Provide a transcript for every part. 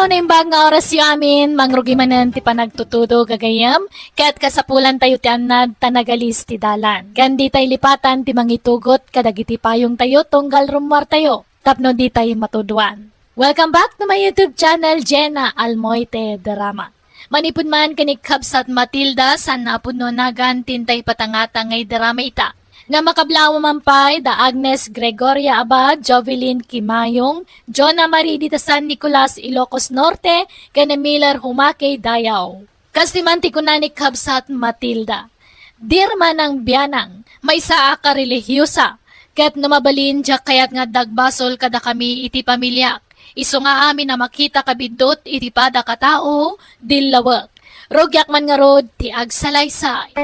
Adlaw na imbag nga oras yu amin, mangrugi manan ti panagtutudo gagayam, kaya't kasapulan tayo ti anad tanagalis ti dalan. Gandi tay lipatan ti mangitugot kadagiti payong tayo tunggal rumwar tayo, tapno di tayo matudwan. Welcome back to my YouTube channel, Jenna Almoite Drama. Manipun man kanikabsat Matilda san napun no nagan tintay patangata ngay drama ita. Nga makablawa mampay da Agnes Gregoria Abad, Jovelyn Kimayong, Jonah Marie Dita San Nicolas Ilocos Norte, kane Miller Humake Dayaw. Kastiman ti kunanik kabsat Matilda. Dirman ang biyanang, may saa ka relihyosa, ket numabalin diyak kayat nga dagbasol kada kami iti pamilyak. Iso nga amin na makita kabindot iti pada katao, dilawag. Rogyak man nga rod ti agsalaysay.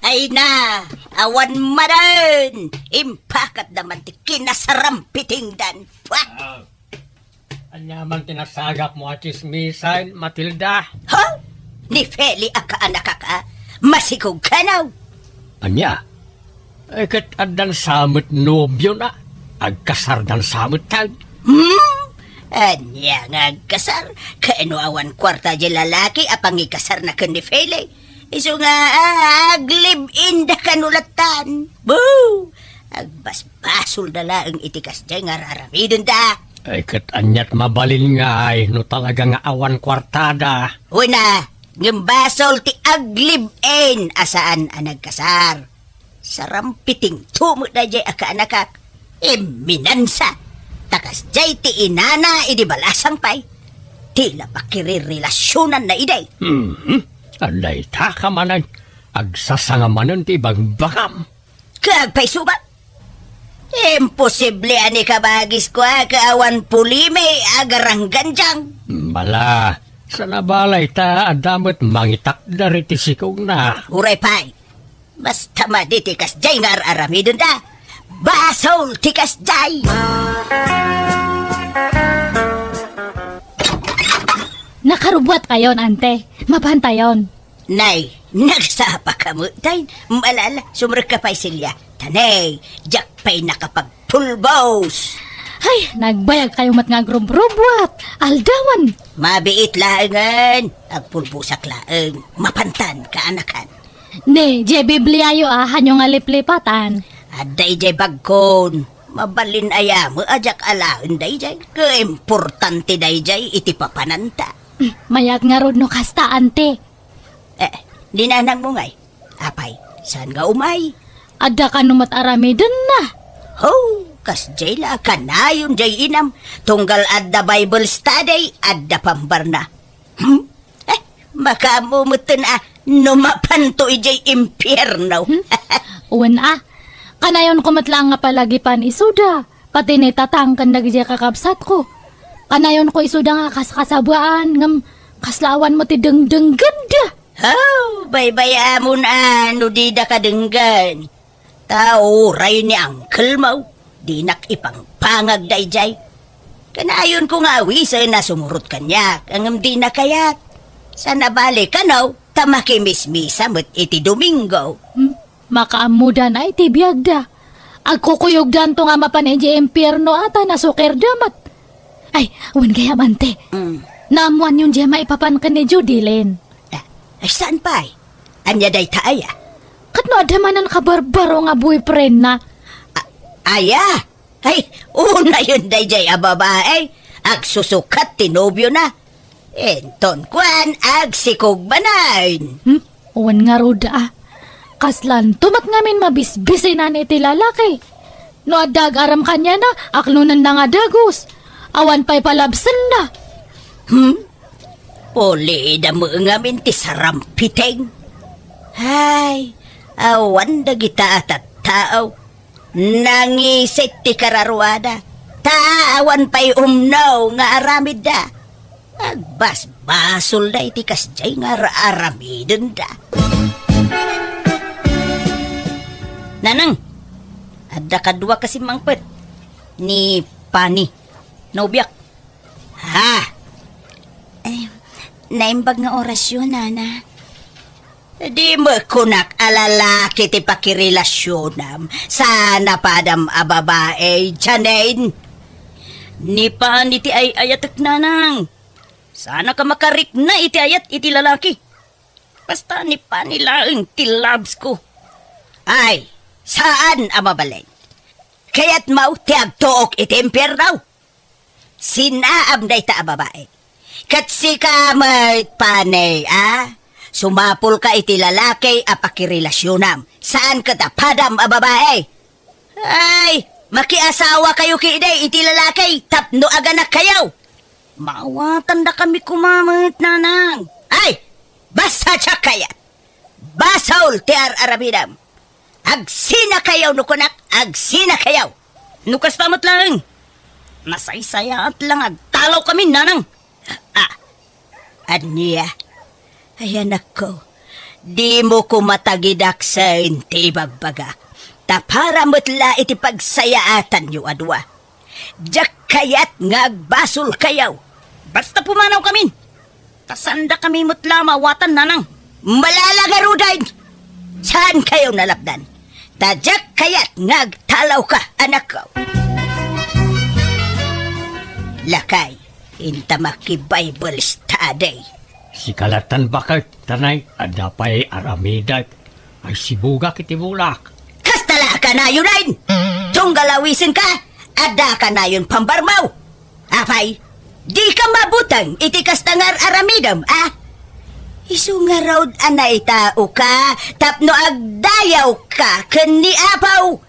Ay na, awan maran, impakat naman ti kinasarampitingdan. Anyaman tinasagap mo at chismisan, Matilda. Ha? Ni Feli akaanak ka, masikog ka naw. Anya? Kat adan samot nobyo na. Agkasar dan samot tag. Anya nga agkasar, kaano awan kwarta di lalaki apang ikasar na ka ni Feli. Iso nga aglib-in da kanulatan. Boo! Agbasbasol na lang itikas dyan nga raramidon da. Kat anyat mabalin nga ay no talaga nga awan kwartada. Una, ngambasol ti aglib-in asaan ang nagkasar. Sarampiting tumo na dyan akaanakak. Minansa. Takas dyan ti inana idibalasang pay. Tila pakirirelasyonan na iday. Anday takamanan. Agsasangamanan ti bagbakam. Kagpay suba. Imposible ani kabagis ko kaawan pulime agaranggan dyan. Bala. Sa nabalay ta adamot mangitak dari ti sikog na. Huray pay. Basta maditikas dyan nga aramidon da. Basol tikas dyan. Nakarubwat kayon, ante. Mabantayon. Nay, nagsapa ka mo. Tay, malala, sumrek ka pa'y silya. Tanay, jak pa'y nakapagpulbos. Ay, nagbayag kayo mat nga grumbrubwat. Aldawan. Mabiit laangan. Agpulbusak laang. Mapantan ka anakan. Ne, je bibliayo hanyong aliplipatan. Aday jay bagkon. Mabalin aya mo ajak alaan day jay. Kaimportante day jay iti papananta. Mayat nga rod no kasta, ante. Dinanang mo ngay. Apay, saan nga umay? Adda ka numat aramidon na. Ho, kas jay la kanayon jay inam. Tunggal adda Bible study, adda pambarna. Makamumutin numapanto ijay impyerno. Uwan kanayon ko matlang nga palagipan isuda. Pati nitatang kandag jay kakabsat ko. Kanayon ko isuda nga kaskasabaan ngam kaslawan mo ti dengdeng ganda. Oh, baybaya mo na no di da kadenggan. Tao ray ni Uncle mo. Di nak ipang pangag dayjay. Kanayon ko nga wisa na sumurot kanya. Angam di na kayat. Sana balik ka no, tamakimismisa mo't iti Domingo. Makaamuda na iti biyagda. Agkukuyogdan to nga mapanenji impyerno ata nasuker damat. Ay, uwan kaya mante. Naamuan yung diyama ipapan ka ni Judilyn. Ay, saan pa ay? Anya day taaya? Katno adamanan ka barbaro nga boyfriend na. Aya? Ay, una yun day jay ababae. Agsusukat tinobyo na. Enton kwan, agsikog banayn. Uwan nga roda Kaslan, tumat ngamin mabisbisi na ni iti lalaki. No adag aram kanya na, aklunan na nga dagos. Awan pa'y palabsan na. Puli na mo ngamin ti sarampiteng. Hay, awan da kita at tao. Nangisit ti kararwada. Tawan pa'y umnaw nga aramid da. Agbasbasol na iti kasjay nga aramidon da. Nanang, adda kadwa kasi mangpet. Ni Pani. Naubyak. Ha? Naimbag nga orasyon, nana. Di mo kunak alalaki ti pakirelasyonam. Sana padam a babae, Janine. Ni pa niti ay ayatek nanang. Sana ka makarik na iti ayat iti lalaki. Basta ni pa nila ang tilabs ko. Ay, saan ang mabalay? Kaya't mau tiagtook itemper daw. Sinaam na ita ang babae. Katsi ka may panay, Sumapol ka iti lalaki a pakirelasyonam. Saan ka tapadam a babae? Ay, makiasawa kayo kiday iti lalaki. Tapno aganak kayo. Mawatan na kami kumamit, nanang. Ay, basta siya kaya. Basaul ti arabidam. Agsina kayaw nukunak, agsina kayaw. Nukas tamat lang. Nasaysaya at lang agtalaw kami, nanang. Anya. Ay anak ko, di mo ko matagidak sa inti bagbaga. Tapara mo'tla iti pagsayaatan yu adwa. Diyak kayat ngagbasul kayaw. Basta pumanaw kami. Tasanda kami mo'tla mawatan nanang. Malalagaruday. Saan kayo nalapdan? Tadyak kayat ngagtalaw ka, anak ko. Lakay, intamaki Bible study. Si kalatan bakit, tanay, adapay aramidag, ay sibuga kiti bulak. Kastala ka na yun rin! Tunggalawisin ka, ada ka na yun pambarmaw. Apay, di ka mabutang iti kastangar aramidam, Isu nga raw anay tao ka, tapno agdayaw ka, kani apaw.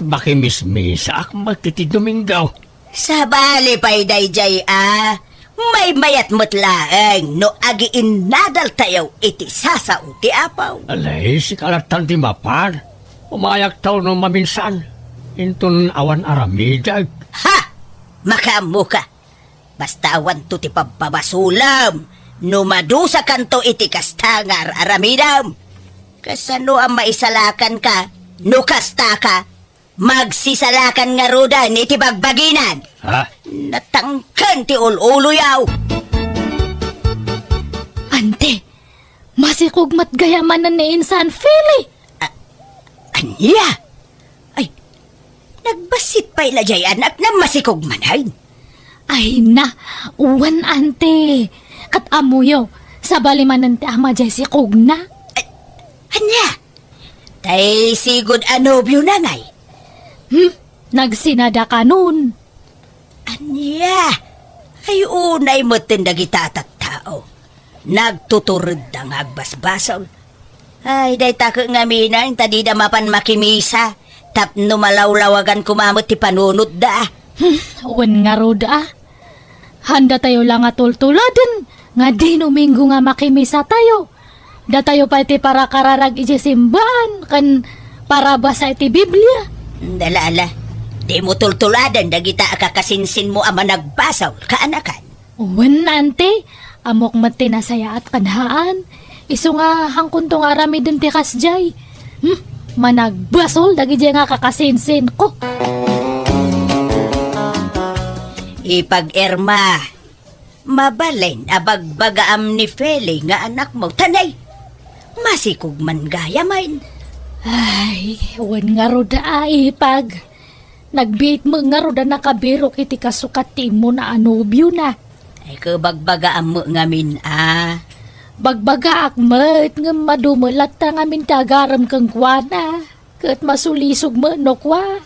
Makimismisa ak magtiti Domingaw. Sa bali pa'y dayjay, may mayat mutlaeng no agiin nadal tayo iti sasao ti apaw. Alay, si kalatan di mapar. Umayak tao no maminsan. Intun awan aramidag. Ha! Makamu ka. Basta awan to ti pababasulam. No madusa kanto iti kastangar aramidam. Kasano ang maisalakan ka, no kasta ka, magsisalakan nga rodan iti bagbaginan. Ha? Natangkan ti ul-uluyaw. Ante, masikugmat gayaman na ni Insan Philly. Anya? Ay, nagbasit pa ilajay anak na masikugmanay. Ay na, uwan ante. Kat amuyo, sa balimanan ti ama jay si Kugna. Anya? Tay sigod anobyo na ngay. Nagsinada ka nun. Anya? Ay unay mo tindagitatat tao. Nagtuturod ang agbasbasol. Ay, day tako nga minay, tadida mapan makimisa. Tapno malawlawagan kumamot ti panunod da. Uwan nga roda. Handa tayo lang at tultuladan. Nga di Domingo nga makimisa tayo. Da tayo pa iti para kararag iti simbahan. Kan para basa iti Biblia. Dalala, di mo tultuladan dagita akakasinsin mo ama nagbasaw kaanakan. Uwan ante, amok mati nasaya at kanhaan. Iso nga hangkuntong arami dun ti kasjay. Managbasol dagi jay nga kakasinsin ko. Ipag-erma, mabalin abagbagaam ni Feli nga anak mo. Tanay, masikog man gaya main. Ay, uwan nga roda ipag. Nagbiit mo nga roda nakabiro kiti kasukat mo na anobyo na. Ay kabagbagaam mo ngamin Bagbaga akmat nga madumulat ta ngamin tagaram kang kwana. Kat masulisog mo no kwa.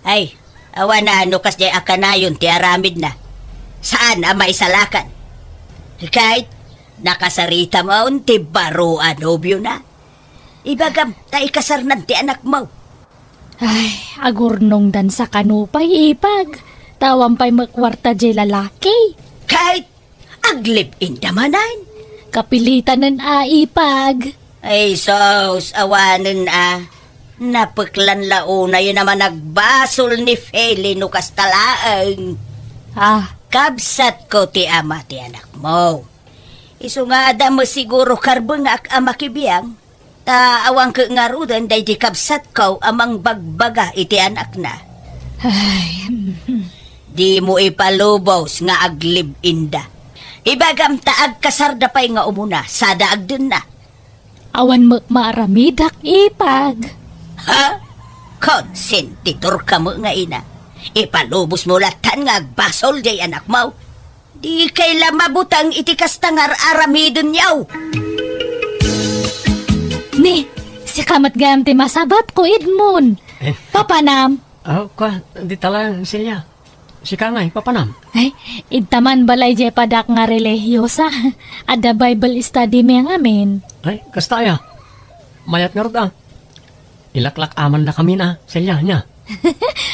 Ay, awan na ano kas jay akanayon ti aramid na. Saan ang maisalakan? Kahit nakasarita mo ti baro anobyo na. Ibagam ta ikasarnan ti anak mo. Ay, agurnong dan sa kanupay ipag. Tawang pa'y makwarta jay lalaki. Kahit aglib indamanan. Kapilitan ng aipag. Ay sos, awanin napaklan launa yun naman nagbasol ni Feli no kastalaang. Kabsat ko ti ama ti anak mo. Isu nga ada mo siguro karbengak ama kibiyang. Ta awang ke nga rudan day di kabsat ko amang bagbaga iti anak na. Ay, Di mo ipalubos nga aglib inda. Ibagam taag kasarda pa'y nga umuna, sa daag din na. Awan mo maaramidak ipag. Ha? Konsentidor ka mo nga ina. Ipalubos mo latan nga agbasol jay anak mo. Di kaila mabutang itikas tangar aramidon yaw. Ni, si kamat gayam ti masabat ko Edmond. Papanam. Di tala silya. Si Kangay, papanam. Ay, idtaman balay jay padak nga relihiyosa. Ada Bible study may ngamin. Ay, kastaya. Mayat nga rod Ilaklak aman na kami na, silya niya.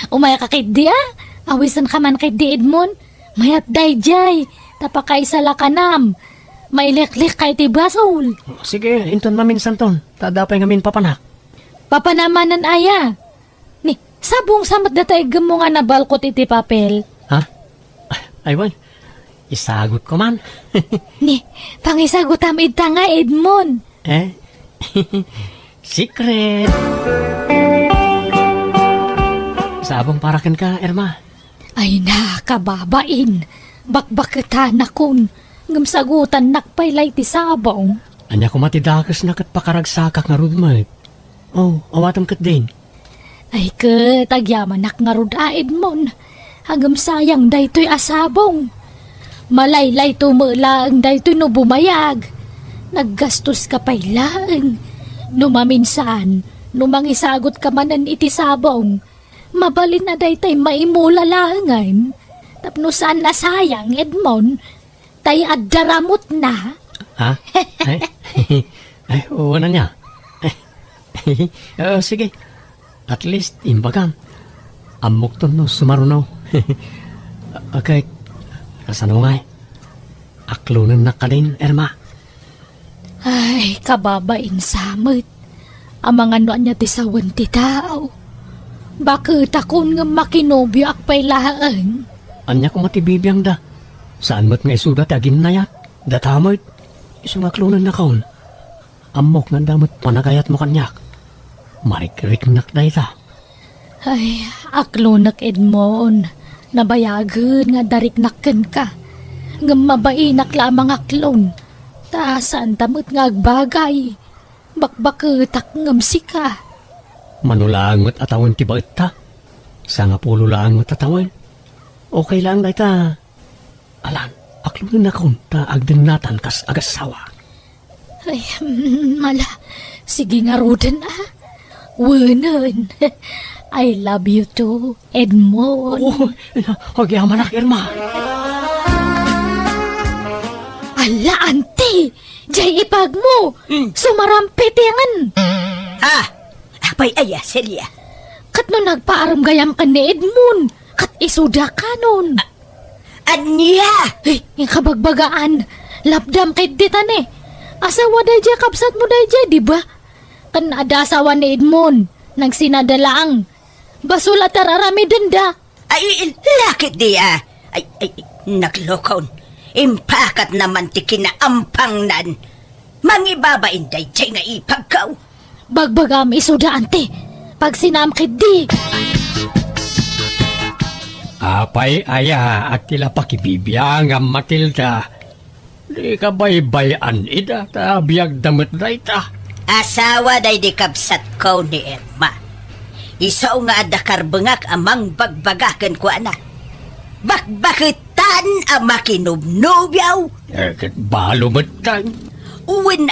Umaya ka kay di Awisan ka man kay di Edmond. Mayat day jay. Tapakay sa lakanam. Mailiklik kay ti basol. Sige, inton mamin santon. Tadapay ngamin papanak. Papanamanan aya. Ni, sabong samat datay gamo nga nabalkot iti papel. Ha? Aywan, isagot ko man. Ni, pangisagot amid ta nga Edmond. Secret. Sabong parakan ka, Erma. Ay na, kababain. Bakbaketan akon. Ngamsagutan nakpaylay ti sabong. Anya ko matidakas na kat pakaragsakak nga rudmat. Awatam kat din. Ay ket, agyaman nak nga rod Edmond. Hagam sayang daytoy asabong. Malaylay tumulaang daytoy no bumayag. Naggastos ka paylaang. Numaminsan, numangisagot ka manan iti sabong. Mabalin na daytay maimulalangan. Tapno saan nasayang Edmond. Tay addaramot na. Ha? Ay, oo na niya. Sige. At least, imbagam. Amok to no, sumarunaw. Okay. Kasano nga aklunan na ka din, Erma. Ay, kababain samot. Ang mga noan niya ti sawan ti tao. Bakit akon nga makinobyo akpay laang? Anya ko matibibiyang da. Saan mo't nga isudat agin na yat? Datamot. Isungaklunan na kaon. Amok nga damot panagayat mo kanyak. Marikrik nak na ita. Ay, aklunak Edmond. Nabayagan nga dariknaken ka. Nga mabainak lamang aklon. Taasan tamot nga agbagay. Bakbaketak ngamsi ka. Manulaan mo't atawan ti bait ta. Sa nga pulo lang mo't atawan. Okay lang na ita. Alan, aklunan na kaon ta agdeng natan kas agasawa. Ay, mala. Sige nga roden Wunan. I love you too, Edmond. Hogyaman ak, Irma. Ala, ante! Jay ipag mo! Sumarampit yan! Ha? Apay aya, Celia. Kat no nagpaaram gayam ka ni Edmond! Kat isuda ka nun! Anya! Ay, yung kabagbagaan! Lapdam kay ditan Asawa day jay kapsat mo day jay, di ba? Kan ada asawa ni Edmond, nagsinadalaang. Basulat ararami denda. Ay, lakit di Ay, naglokon. Impakat naman ti kinaampang nan. Mangibabain day jay nga ipagkaw. Bagbagam isuda ante. Pag sinamkid di. Apay aya at tila pakibibiyang ang Matilda. Di ka baybayan ida ta biyag damit na ita. Asawa day di kabsat ko ni Irma. Isaw nga adakar bengak amang bagbagakan ko ana. Bakbakitan ang makinubnubyaw. Kat balo matang. Uwin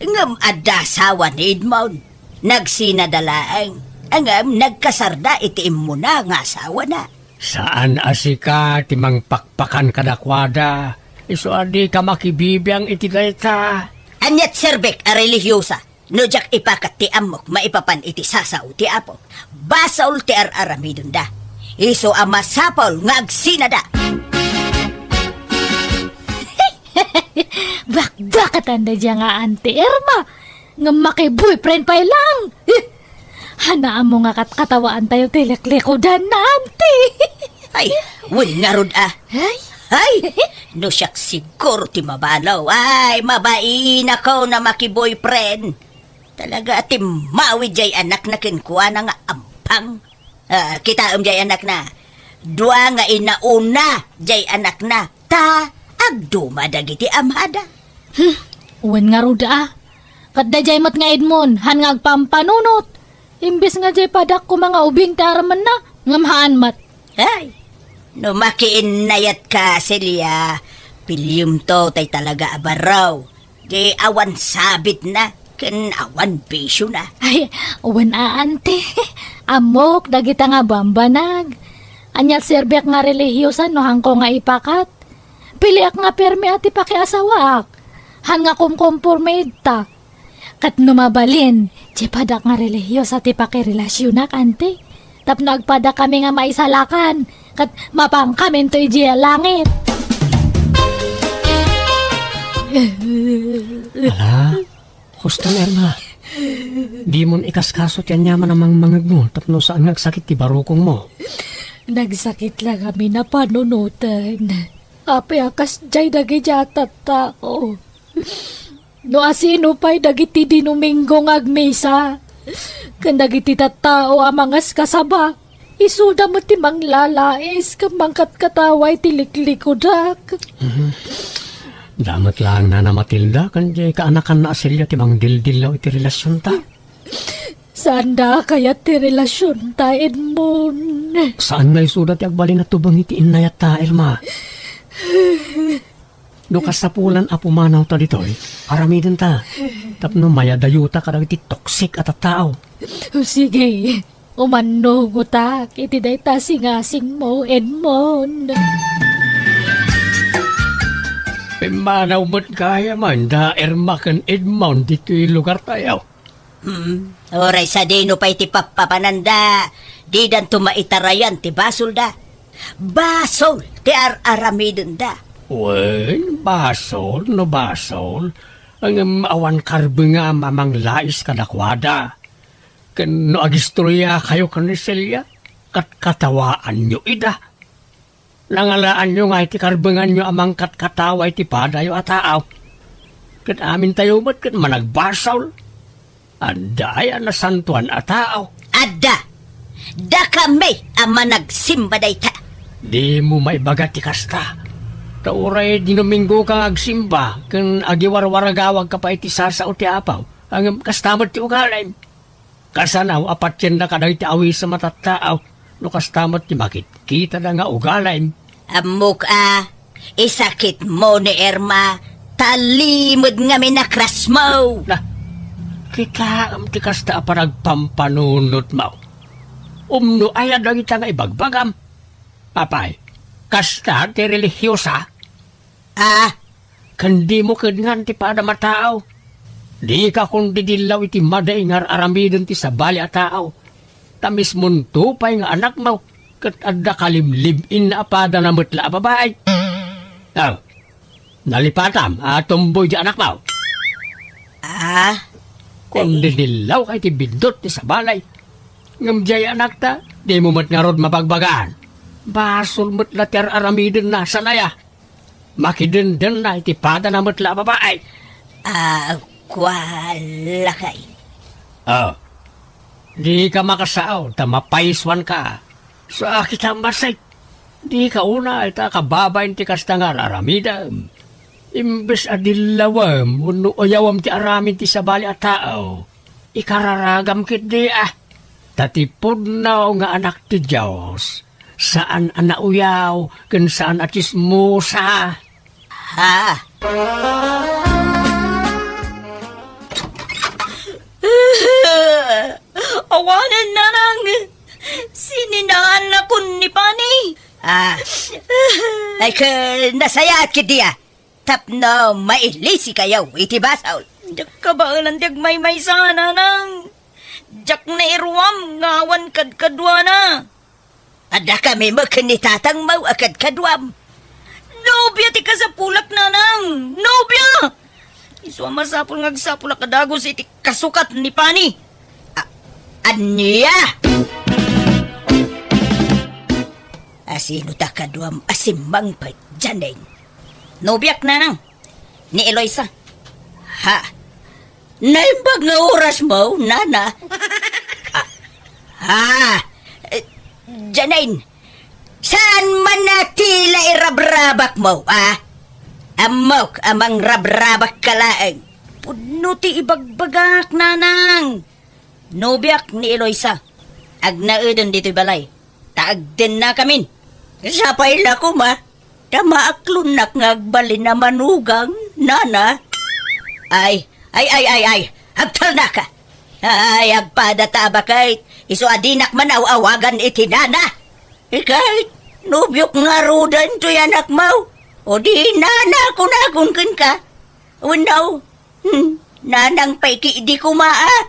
ngam adasawa ni Edmond. Nagsinadalaang. Angam nagkasarda iti mo na nga asawa na. Saan asika timang pakpakan kadakwada. Iso adi ka makibibiyang iti dayta. Anyat serbek a religyosa. No jak ipakat ti amok maipapan iti sasaw ti apo. Basaul ti araramidon da. Iso ang masapol ngagsinada. Bakbakat anda dyan nga ante Irma. Nga maki-boyfriend pa lang. Hanaan mo nga katawaan tayo tileklekodan na ante. Ay, wun nga rod Ay, no siyak siguro ti mabalaw. Ay, mabain ako na maki-boyfriend. Talaga ati mawi jay anak na kinkuha na nga ampang. Kita jay anak na. Dua nga inauna jay anak na. Ta, agduma dagiti amada. Uwan nga ruda Kat dajay mat nga Edmond, han nga agpampanunot. Imbis nga jay padak ko mga ubing taraman na, ngamhaan mat. Ay, no makiinayat ka, Celia. Pilyum to tay talaga abaraw. Di awan sabit na, ken awan bisyo na. Ay, uwan ante. Amok, dagita nga bambanag. Anyat serbek nga relihiyosan no hangko nga ipakat. Piliak nga permi ati pakiasawak. Han nga kumkompormade ta. Kat numabalin, di padak nga relihiyos ati pakirelasyonak ante. Tap nagpada kami nga maisalakan. Kat mapang kami to iji langit. Ala, Huston Erma. Di mon ikaskaso tiyan yaman namang mangag mo tapno saan nagsakit ti barukong mo. Nagsakit lang kami na panunutan. Ape akas jay dagijatat tao. No asino pa'y dagiti dinuminggo agmesa. Kan dagiti tattao amangas kasaba. Isuda mo ti manglalais kamangkat kataway ti liklikod. Damat lang na Matilda kan jay kaanakan na asilya ti mang dildilaw iti relasyon ta. Sanda kaya ti relasyon ta, Edmond? Saan nga isudat ti agbali na tubang iti inayat ta, Irma? Do kasapulan apumanaw ta ditoy, aramidin ta. Tapno mayadayuta ka ti toksik at tao. Sige, umano ko ta. Iti day ta singasing mo, Edmond. Manaw mo't kaya man da Irma kan Edmond dito'y lugar tayo. Oray sa dino pa iti papapananda. Di dan tumaitarayan ti basol da. Basol ti aramidin da. Wen, basol no basol. Ang awan karbe nga mamang lais kadakwada. Kan no agistorya kayo kan ni Celia, katkatawaan nyo ida. Nangalaan nyo nga iti karbengan nyo amang katkatawa iti padayo ataaw. Kan amin tayo mat kan managbasol. Andaya na santuan ataaw. Adda, da kami ang managsimba day ta. Di mo maibagat ti kasta. Tauray dinuminggo kang agsimba, kan agiwarwaragawag ka pa iti sasa o ti apaw, ang kastamot ti ugalay. Kasanaw apat yan na kaday ti awi sa matataaw, no kastamot ti makit kita na nga ugalay. Amok isakit mo ni Irma, talimod nga minakras mo. Na, kikaam ti kasta aparagpampanunot mo. Umno ayad lang ita nga ibagbagam. Papay, kasta ti religyosa. Kandi mo kadngan ti pada mataaw. Di ka kundi dilaw iti maday nga aramidon ti sabali a tao. Tamis mon tupay nga anak mo. Kat adda kalimlibin na apada na mutla a babae. Nalipatam, tumboy di anak mo. Kundi dilaw kay ti bindot ti sabalay. Ngamjay anak ta, di mo mat nga rod mapagbagaan. Basol mutla ti aramidon na sanaya. Makidenden na iti pada na mutla a babae. Kwala kay. Di ka makasaaw, tamapaiswan ka. Sa kita masay, di ka una, ita kababayin ti kastangar aramida. Imbes adilawam, uno oyawam ti aramin ti sabali at tao. Ikararagam kit di Tatipod na nga anak ti Diyos. Saan anauyaw, kan saan atismusa. Awanan na nang sininaan na kun ni Pani. Ay ka nasayat ki diya. Tapno mailisi kayaw iti basaw. Jak ka ba ang may sana nang jak na iruam ngawan kadkadwa na. Ada kami makanitatang mau akad kadwam. Nobya ti kasapulak na nang. Nobya! Iswa masapul ngagsapul akadagos iti kasukat ni Pani. Anya? Asino ta kadwam asimbang pa dyaneng. Nobyak na nang. Ni Eloisa. Naimbag nga oras mo, nana. Janain, saan man natila irabrabak mo, Amok amang rabrabak kalaeng. Pudno ti ibagbagak, nanang. Nobiak ni Eloisa. Agnaudon dito'y balay. Taagden na kamin. Sa paila ko ma. Tamaaklunak ngagbalin na manugang, nana. Ay. Agtal na ka. Ay, agpadata ba kahit iso adinak man awagan iti nana. Kahit nubyok nga rodan to anak mau. O di nana kunakun ka. Unaw. Nanang paiki di kumaa.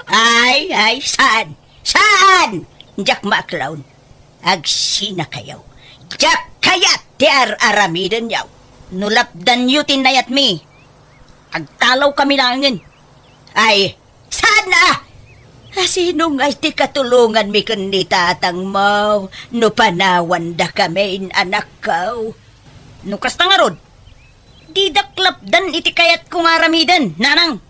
Ay, saan? Jak maklawn. Agsina kayaw. Jak kayat tiar aramidan yaw. Nulapdan yu tinayat mi. Agtalaw kami langin. Ay, sana! Sino nga iti katulungan mi kundi tatang mo? No panawan da kami anak ko. No kasta nga rod. Di daklapdan iti kayat kong aramidan, nanang.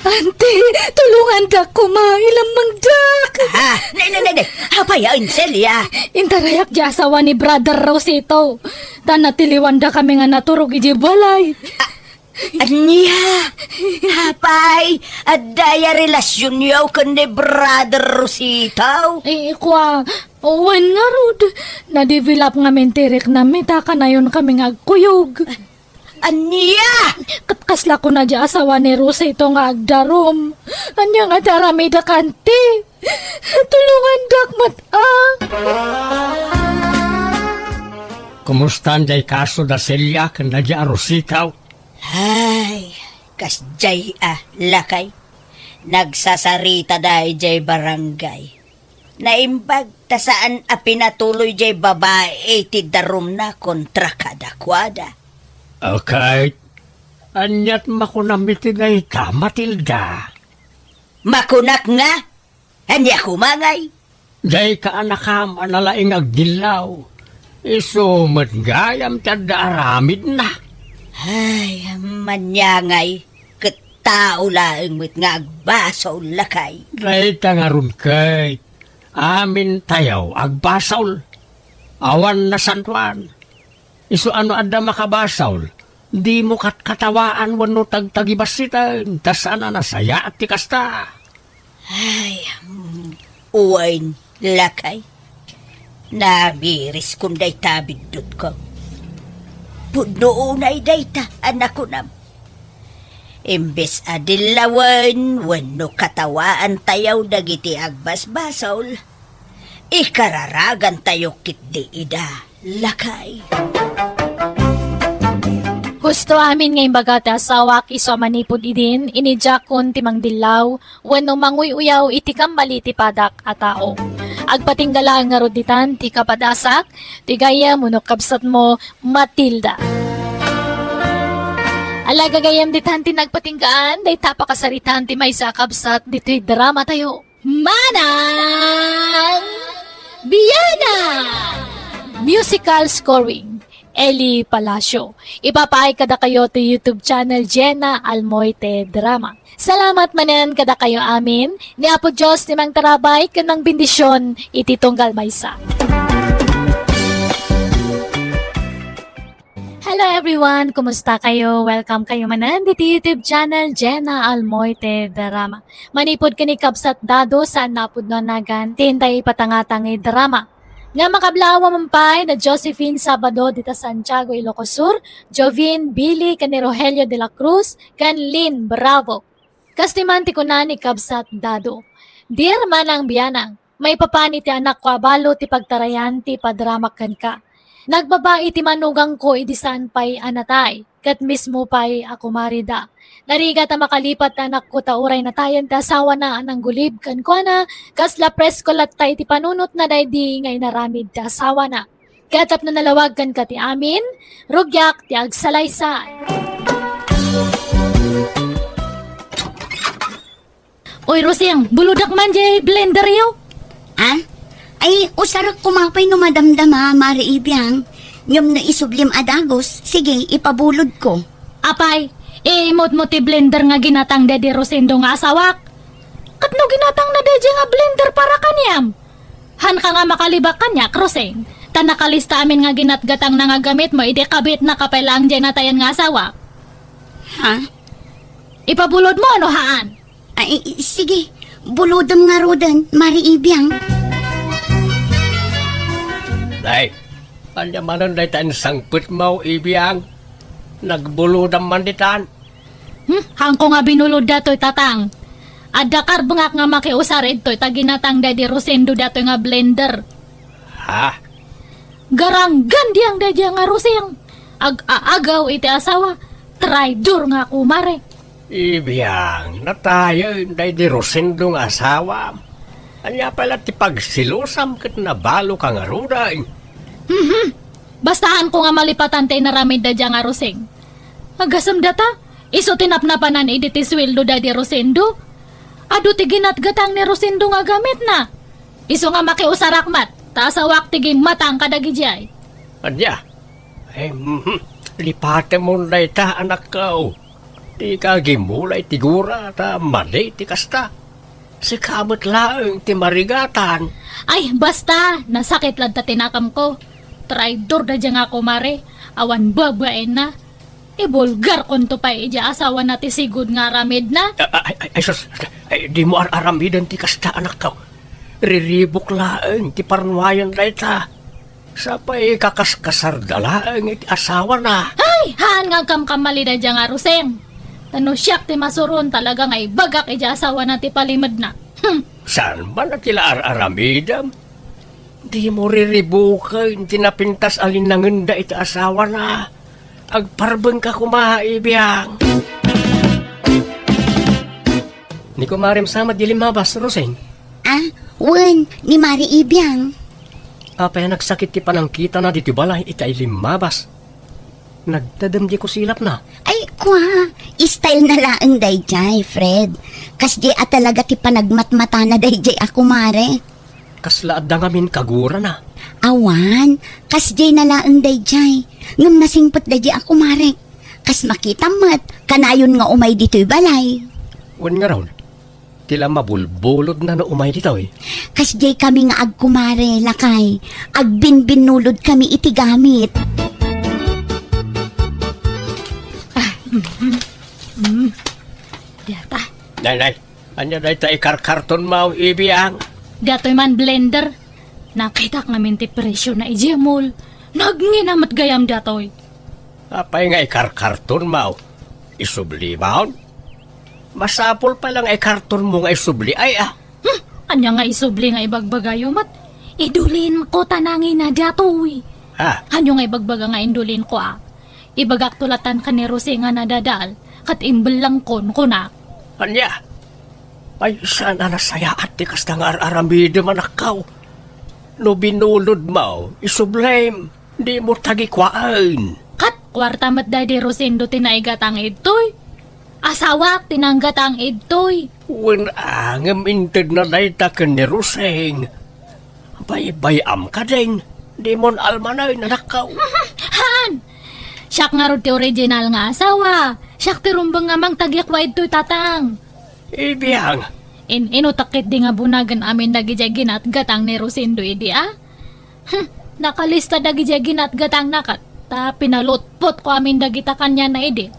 Ante, tulungan da ko ilang mangdak. Ha? Nay. Hapayain, Celia. Intarayak di asawa ni Brother Rosito. Tanatiliwan da kami nga naturog iji balay. Anya? Hapay, adaya relasyon yaw kundi Brother Rosito. Kwa, uwan nga rod. Na-develop nga mentirik na mitaka na yun kami nga agkuyog. Anya? Katkasla ko na di asawa ni Rosito nga agdarom. Anya nga darami da kanti. Tulungan dakmat Kumusta day kaso da Celia kanda di Rositaw? Ay, kasjay lakay. Nagsasarita dahi jay barangay. Naimbag ta saan pinatuloy jay babae ti darum na kontra kadakwada. Okay. Anyat makunamiti day ta, Matilda. Makunak nga? Anya kumangay? Day ka anakam analaing agdilaw. Isumad gayam tada aramid na. Ay, manyangay. Katao laeng mit nga agbasaw lakay. Day tangarun kay. Amin tayaw agbasaw. Awan na santuan. Iso ano ada makabasaw. Di mo katawaan wano tagtagibasitan. Tasana na saya at tikasta. Ay, uwain lakay. Namiris kung day tabidot ko. Puno unay dayta, anak ko nam. Imbes adilawan, wano katawaan tayaw dagiti agbasbasaw. Ikararagan tayo kit di ida, lakay. Gusto amin ngayong bagata asawak iso manipod idin, inijakon timang dilaw, wano manguy-uyaw iti kambali ti padak a tao. Agpatinggala nga roditan ti kapadasak, ti gaya munok kabsat mo, Matilda. Alaga gayam ditan ti nagpatinggaan, day tapakasaritan ti may sakabsat dito'y drama tayo. Manang Biyana! Musical scoring, Eli Palacio. Ipapaay kada kayo to YouTube channel Jenna Almoite Drama. Salamat manen kada kayo amin. Ni Apo Diyos ni Mang Tarabay kanang bendisyon iti tunggal maysa. Hello everyone! Kumusta kayo? Welcome kayo manan dito YouTube channel Jenna Almoite Drama. Manipod kini kabsat dado saan napod no nagan tintay patangatangay drama. Nga makablawa mampay na Josephine Sabado dita Santiago, Ilocos Sur, Jovin Billy kani Rogelio de la Cruz, kan Lynn Bravo. Kastimanti ko na ni kabsat dado. Dear Manang Biyanang, may papani ti anak ko abalo ti pagtarayan ti padramak kan ka. Nagbabae ti manugang ko idisan pay anatay, kat mismo pay ako marida. Nariga ta makalipat anak ko tauray na tayan ta asawa na anang gulib kan ko na, kasla presko latay ti panunot na daydi ngay naramid ta asawa na. Katap na nalawag kan ka ti amin, rugyak ti agsalaysay. Oy Rosing, buludak man jay blender yo. Ha? Ay, usarak kumapay no madamdama, Mari Ibiang. Ngam na isublim adagos, sige, ipabulod ko. Apay, imot mo ti blender nga ginatang dedi Rosendo nga asawak. Katno ginatang na dedi nga blender para kanyam. Han ka nga makalibak kanya, Roseng. Tanakalista amin nga ginatgatang na nga gamit mo, ide kabit na kapailang dyan natayan nga asawa. Ha? Ipabulod mo ano haan? Ay, sige. Bulodam nga rodan, Mari Ibiang. Day, anya manan day tan sangput mo ibiyang. Nagbuludam man ditan. Hangko nga binulod dato'y tatang. Adakar bengak nga makiusar ito'y taginatang daddy Rosendo dato'y nga blender. Ha? Garanggan diyang daddy nga Roseng. Ag-aagaw iti asawa. Traidor nga kumare. Ibiyang, natayo day di Rosendo nga asawa. Anya pala ti pagsilusam ket nabalo ka nga ruday. Bastahan ko nga malipatan tayo naramid daddy nga Roseng. Agasam data, iso tinapnapanan iti sweldo daddy Rosendo. Ado ti ginatgatang ni Rosendo nga gamit na. Iso nga makiusarakmat, taasawak ti matang kadagijay. Anya? Lipate mo na ita anak ko. Di ka gimulay tigura ta mali ti kasta. Si kamot laeng ti marigatan. Ay, basta, nasakit lang ta tinakam ko. Traidor na dyan nga kumare. Awan babae na. Ibulgar kon to pa ija asawa na ti sigud nga ramid na. Ay, sus, di mo aramidan ti kasta anak ko. Riribok laeng ti parnuayan na ita. Sa pa'y kakaskasardalaeng iti asawa na. Ay, haan nga kamkamali na dyan nga Roseng. Tano siyak ti masuron talaga nga ibagak ija asawa na ti palimad na. Saan ba na tila aramidam? Di mo riribukan tinapintas alinanganda iti asawa na. Agparbeng ka kumaibiyang. Ni kumarim sama di limabas, Roseng. Wen, ni Mari Ibiang. Apay nagsakit ti panangkita na diti balay itay limabas. Nagtadam di ko silap na. Ay, kwa, style na laang dayjay, Fred. Kas di talaga ti panagmatmata na dayjay ako, Mare. Kasla adda ngamin kagura na. Awan, kas di na laang dayjay. Ngam nasingpot dayjay ako, Mare. Kas makita mat, kanayon nga umay dito'y balay. Wan nga raw. Tila mabulbulod na umay dito eh. Kas di kami nga agkumare, lakay. Agbinbinulod kami iti gamit. Data, Nay, anya day ta ikarkarton mau ibiyang. dato'y man blender. Nakita nga minti presyo na ijemol. Nagnginamat gayam dato'y. Apay nga ikarkarton mau. Isubli maun. Masapol pa lang ikarton mo nga isubli ay Anya nga isubli nga ibagbagayo mat. Idulin ko tanangin na dato'y. Ha? Anyo nga ibagbaga nga indulin ko Ibagak tulatan ka ni Rose nga nadadal. Kat imbel lang kon kunak. Anya? Ay sana nasaya at tikas na nga aramide manakaw. No binulod mo, isublame. Di mo tagikwaan. Kat kwarta mat daddy Rosendo tinaigat ang idtoy. Asawak tinanggat ang idtoy. Wen angam inted na dayta ka ni Roseng. Bay-bayam ka din. Di mon almanay nanakaw. Han! Siyak nga ro ti original nga asawa. Siyak ti rumbang nga mang tagyakwa idtoy tatang. Ibiyang. Inutakit di nga bunagan amin dagijagin at gatang ni Rosendo idi Nakalista dagijagin at gatang nakat. Ta pinalutpot ko amin dagita kanya na idi.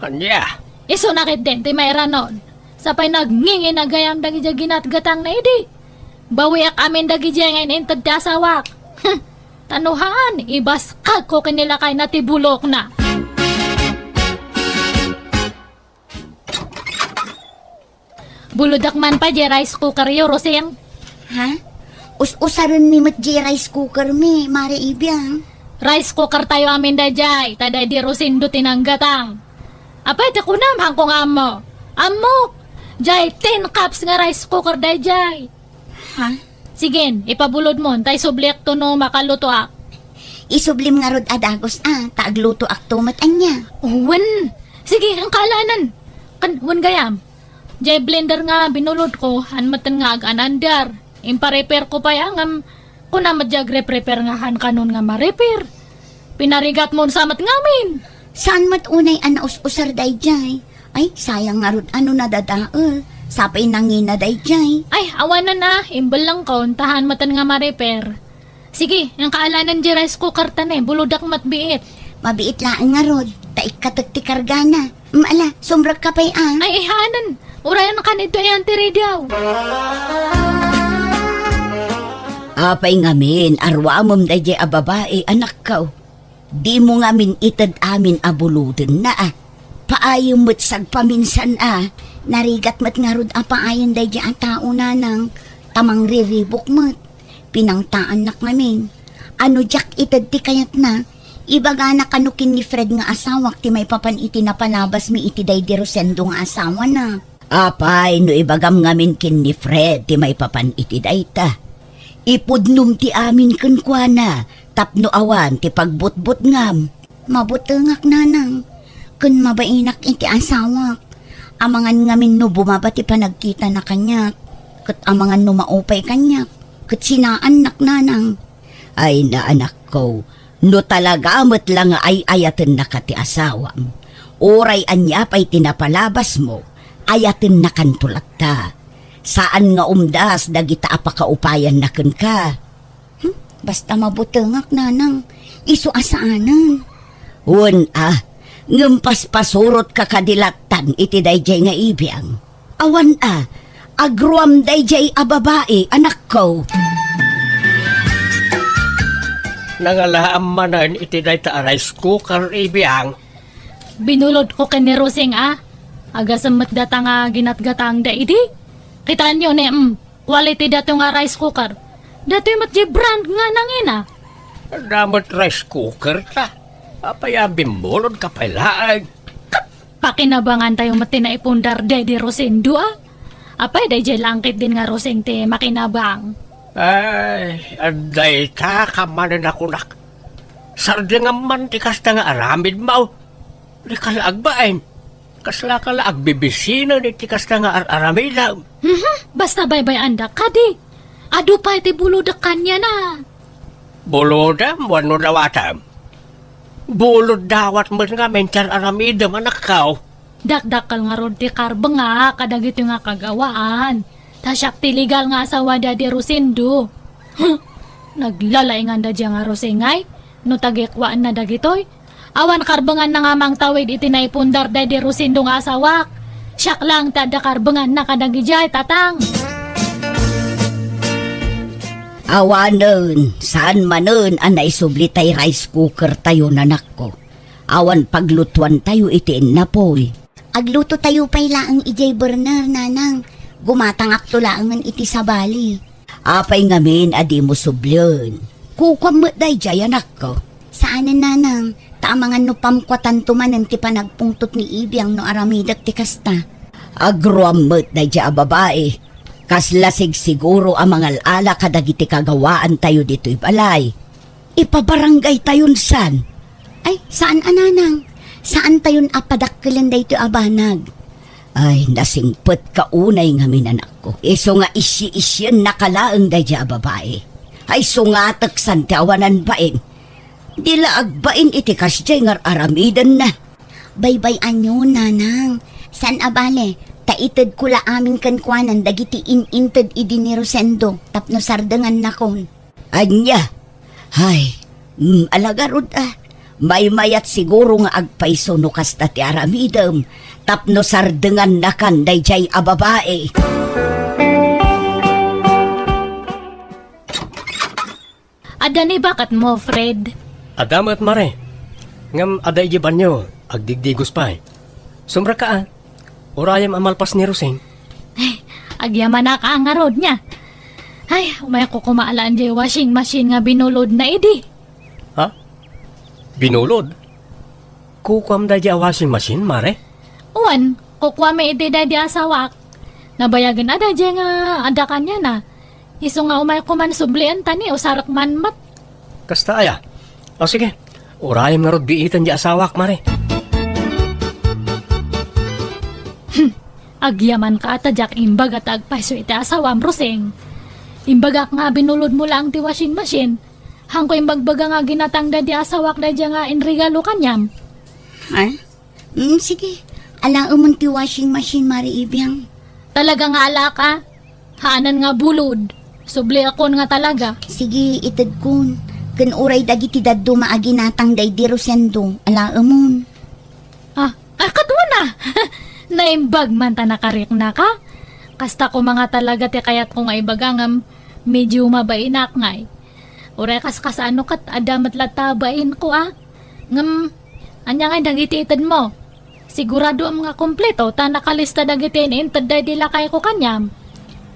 Anya? Iso nakit din ti mayra nun. Sapay nagngingi na gayam dagijagin at gatang na idi. Bawiak amin dagijagin intad ti asawak. Tanuhan, ibaskag ko kinilakay na tibulok na. Buludak man pa di rice cooker yo, Roseng. Ha? Usaron mi mat di rice cooker mi, Mari Ibiang. Rice cooker tayo amin dajay, taday di Rosendo tinanggatang. Apay, takunam, hangkong amo. Amok! Jay, 10 cups nga rice cooker dajay. Ha? Sige, ipabulod mo, tay subliak to no makaluto Isublim nga rod adagos, taagluto ak tumat anya. Wan! Sige, ang kalanan. Wan gayam. Jay blender nga binulod ko, hanmatan nga ag-anandar. Impa-repair ko pa yang kunamat jag re-prepare nga han kanon nga ma-repair. Pinarigat mo sa mat ngamin. Saan mat unay anaus-usar dayjay? Ay, sayang nga rod ano nadadaol. Sapay nangina dayjay. Ay, awanan na. Imbal lang ko, tahan matan nga ma-repair. Sige, yung kaalanan di rice cooker tan buludak matbiit. Mabiit laan nga rod. Taik katagti kargana. Ala, sumbrag ka pa'y Ay, ihanan. Urayan ka nito yan, tiri daw. Apay ngamin, arwamom da jay a babae, anak ka. Di mo ngamin itad amin abuludin na Paayong mo't sagpaminsan Narigat mat nga rod apaayan day di ang tao na nang tamang riribok mat. Pinangtaan nak namin. Ano jak itad ti kayat na. Ibaga na kanukin ni Fred nga asawak ti may papan iti na panabas mi iti day di Rosendo nga asawa na. Apay, no ibagam ngamin kin ni Fred, ti may papan iti dayta. Ipudnum ti amin kunkwana, tapno awan ti pagbutbut ngam. Mabutengak nanang. Kun mabainak iti asawak. Amangan ngamin no bumaba ti panagkita na kanyak. Kat amangan no maupay kanyak. Kat sinaan nak nanang. Ay na anak ko, no talaga mo't lang ay ayaten na ka ti asawam. Oray anya pa'y tinapalabas mo, ayaten na kantulat ta. Saan nga umdas dagita apakaupayan na kun ka? Basta mabutengak nanang. Isu asaanan. Ngampas pasurot ka kadilatan iti dayjay nga ibiyang. Awan agruam dayjay a babae, anak ko. Nangalaam manan iti dayta rice cooker ibiyang. Binulod ko ni Roseng agasamat data nga ginatgatang da idi. Kitaan nyo quality dato nga rice cooker. Dato yung matji brand nga nangina. Damot rice cooker ta. Apaya bimbolod ka pala. Pakinabangan tayo mati na ipundar Daddy Rosendo Apay day langkit din nga Roseng te makinabang. Ay, aday ta kamanan ako nak. Sardi nga man ti kasta nga aramid mau. Di kalaag ba ay? Kasla kalaag bibisino di ti kasta nga aramid. Basta baybay anda kadi. Ado pa iti buludak kanya na. Bulodam, wano dawatam. Bulod dawat mo nga mental aramidam anak kao. Dakdakal nga rod ti karba nga kadagito nga kagawaan. Tasyak ti legal nga asawa Daddy Rosendo. Naglalay nga da nga Rosengay. No tagikwaan na dagitoy. Awan karbangan na nga mang tawid iti naipundar Daddy Rosendo nga asawak. Siyak lang tada karbangan na kadagijay tatang. Awanen, saan manen anay sublitay rice cooker tayo nanak ko. Awan paglutuan tayo itiin na po'y. Agluto tayo pa'y laang ijay burner nanang. Gumatangak to laangan iti sabali. Apay ngamin adi mo sublyon. Kukwam mo day jay anak ko. Saanan nanang? Taamangan no pamkwatan tumanan ti panagpungtot ni Ibiyang no aramidak ti kasta. Agruam mo day jay a babae. Kaslasig siguro ang mga ala kadagiti kagawaan tayo dito'y balay. Ipabarangay tayon san. Ay, saan ananang? Saan tayon apadakkelan dayto abanag? Ay, nasingpet ka unay nga minanak ko. Iso nga isyi-isyan nakalaang dayja babae. Ay sungatak san ti awanan bain. Dila agbain iti kasjay ngar aramidan na. Baybay anyo nanang. San abale? Taitid kula amin kankwanan dagiti inintid idi ni Rosendo tapno sardangan na kon. Anya? Ay, alagarod May mayat siguro nga agpaiso no kasta ti aramidam tapno sardangan na kan dayjay a babae. Adani bakat mo, Fred? Adamat mare. Ngam aday jiban nyo, agdigdigos pa. Sumra ka Urayam amalpas ni Roseng. Ay, agyaman na ka ang arod niya. Ay, umay ko kumaalaan dyan washing machine nga binulod na idi. Ha? Binulod? Kukwam da dya washing machine, mare? Uwan, kukwa may idi da di asawak. Nabayagan ada dyan nga ada kanya na. Iso nga umay ko man sublian tani o sarak man mat. Kasta aya. O sige, urayam nga rod biitan dya asawak, mare. Agyaman ka at adyak imbag at agpaiso iti asawam, Roseng. Imbagak nga binulod mo lang ti washing machine. Hangko imbagbaga nga ginatang da di asawak da dya nga inregalo kanyam. Ha? Sige. Alang umon ti washing machine, Mari Ibiyang. Talaga nga ala ka. Haanan nga bulod. Subli ako nga talaga. Sige, itad kun. Kan uray dagiti daddo maaginatang day di Rosendo. Alaamon. Katwa na. Naimbag man ta nakarik na ka. Kasta ko mga talaga ti kayat ko nga ibagangam medyo mabainak ngay. Uray kas ano kat adamat latabain ko Ngam, anya nga dagiti itad mo. Sigurado ang mga kompleto ta nakalista dagiti intad day dila kay ko kanyam.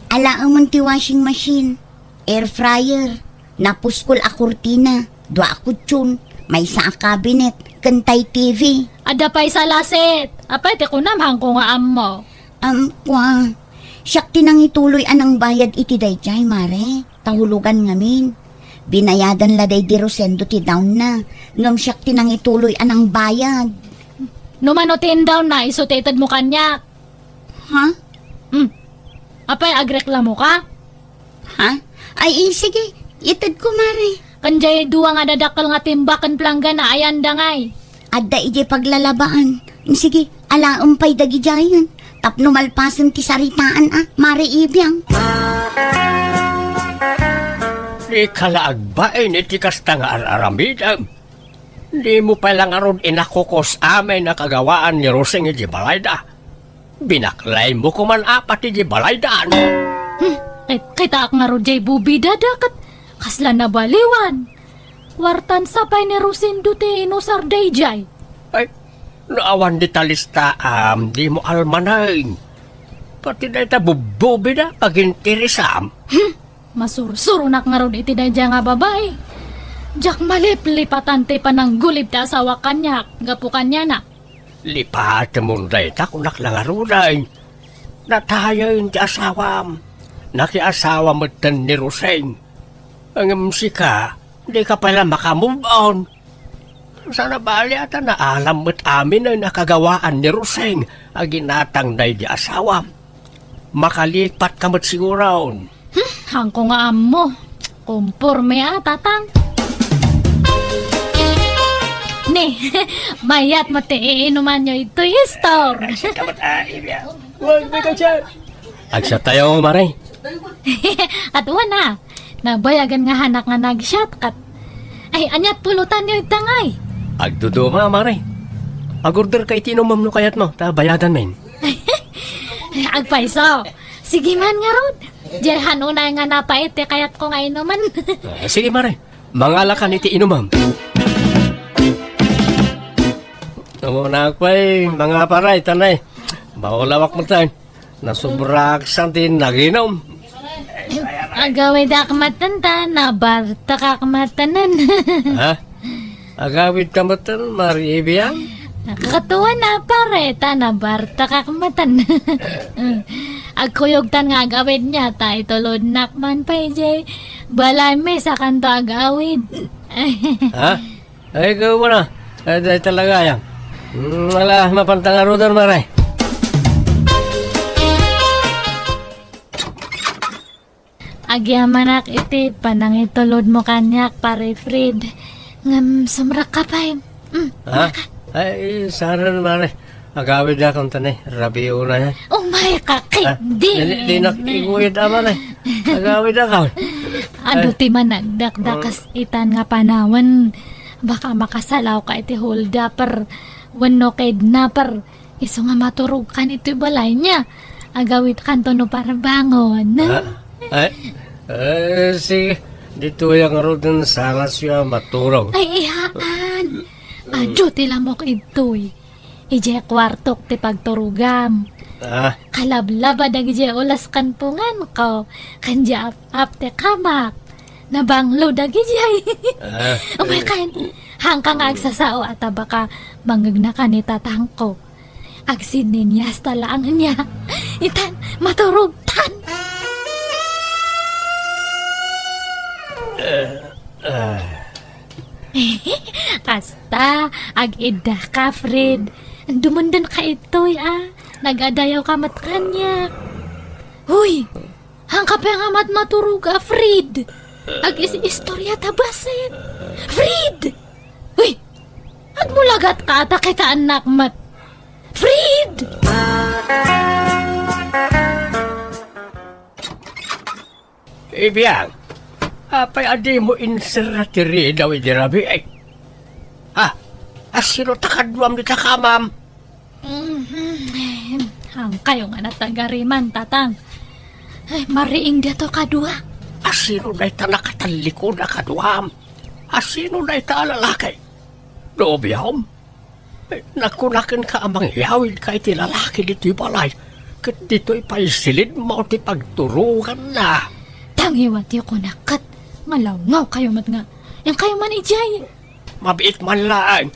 Alaamon ti washing machine. Air fryer. Napuskol a kurtina. Dua a kutsyon. May sa a cabinet. Kantay TV. Ada pa'y sa lasit. Apay ti kunamhang ko nga ammo. Kwa. Siyak tinang ituloy anang bayad iti dayjay, mare. Tahulugan ngamin. Binayadan la day di Rosendo ti down na. Ngam siyak tinang ituloy anang bayad. Numanotin daw na isutated mo kanya. Ha? Apay agreklamo ka? Ha? Ay, sige. Itad ko, mare. Kanjay duwa nga dadakal nga timbakan plangga na ayan dangay. Adda ije paglalabaan. Sige, alaumpay dagi jayan. Tapno malpasan ti saritaan mare ibiyang. Di kalaagbain iti kasta nga araramidam. Di mo palang aron inakukos amin na kagawaan ni Roseng iti balayda. Binaklay mo kuman apat iti balaydan. Kita ak nga ro jay bubida dakat. Kasla na baliwan. Wartan sapay ni Rosindo ti inusar day jay. Ay, naawan di talista di mo almanain. Pati na ita bububi na pagintirisam. Masursurunak nga ro iti day jay nga babae. Jak maliplipatan ti pananggulib ti asawa kanya. Gapu kanya na. Lipat mo na ita kung naklangarunay. Natayayin ti asawam. Nakiasawa mo tan ni Roseng. Ang musika, di ka pala makamove on. Sana bali ata na alam mo't amin ay nakagawaan ni Roseng ang ginatang na di asawa. Makalipat ka mo't siguron. Hangko nga ammo. Kumporme tatang. Ni, mayat mo ti iinuman nyo ito store. Huwag may kachan. Agsa tayo, maray. At na, nabayagan nga hanak nga nag-shotcut. Ay, anyat pulutan nyo itangay. Agduduma, maray. Agorder ka itinumam no kayat mo, ta bayadan men. Agpaiso. Sige man nga ron. Diyan unay nga napait kayat ko nga inuman. Sige, maray. Mangalakan iti inumam. Muna akpay, mga paray, tanay. Baulawak mo tayo. Nasubrak santin naginom. Agawid akmatan ta, nabarta kakmatanan. Ha? Agawid kamatan, maribiyang? Nakakatuwa na pare, ta nabarta kakmatan. Agkuyog tan nga agawid niya, ta itulod nakman pa ije. Balay me sa kanto agawid. Ha? Ay, ikaw mo na. Ay, talaga yan. Wala, mapantangarudan, maray. Agyamanak iti, panang itulod mo kanyak, pare Fred. Ngam, sumrak ka pa Ha? Ay, saran, maray. Agawid na kung tanay. Rabi una yan. Oh my kakit, Di nakikuyod naman eh. Agawid na ka. Ano ti man nagdakdakas itan nga panawan. Baka makasalaw ka iti hold upper. Wano kidnapper. Iso nga maturog kan iti balay niya. Agawid kanto no para bangon. Ay, sige. Dito yung rodan sana siya maturog. Ay, ihaan. Adyo ti lamok ito'y. Ije kwartok ti pagturugam. Kalablaba dag ije ulas kanpungan ko. Kanja ap te kamak. Nabanglo dag ije. Oh my God. Hangkang agsasao at baka mangagna ka ni tatangko. Agsininyas talaan niya. Itan, maturugtan. Kasta, ag-ida ka, Fred. Dumundan ka ito'y, Nag-adayaw ka matkanya. Huy, hangka pa nga maturog, Fred. Ag-istorya tabasin. Fred! Huy, agmulagat ka ata kita anak mat. Fred! Ibiyang, apay adi mo inseratiri daw iti rabi ay. Ha? Asino takadwam di takamam? Ang kayo nga natagariman, tatang. Ay, mariing dito kadua. Asino na ita nakataliko na kaduham? Asino na ita lalaki? Dobiyam? Nakunakan ka amang yawid ka iti lalaki dito'y balay. Kat dito'y paisilid mo ti pagturugan na. Tangiwat yung kunakat. Ngalaw kayo mat nga. Yang kayo man ijay. Mabiit man lang.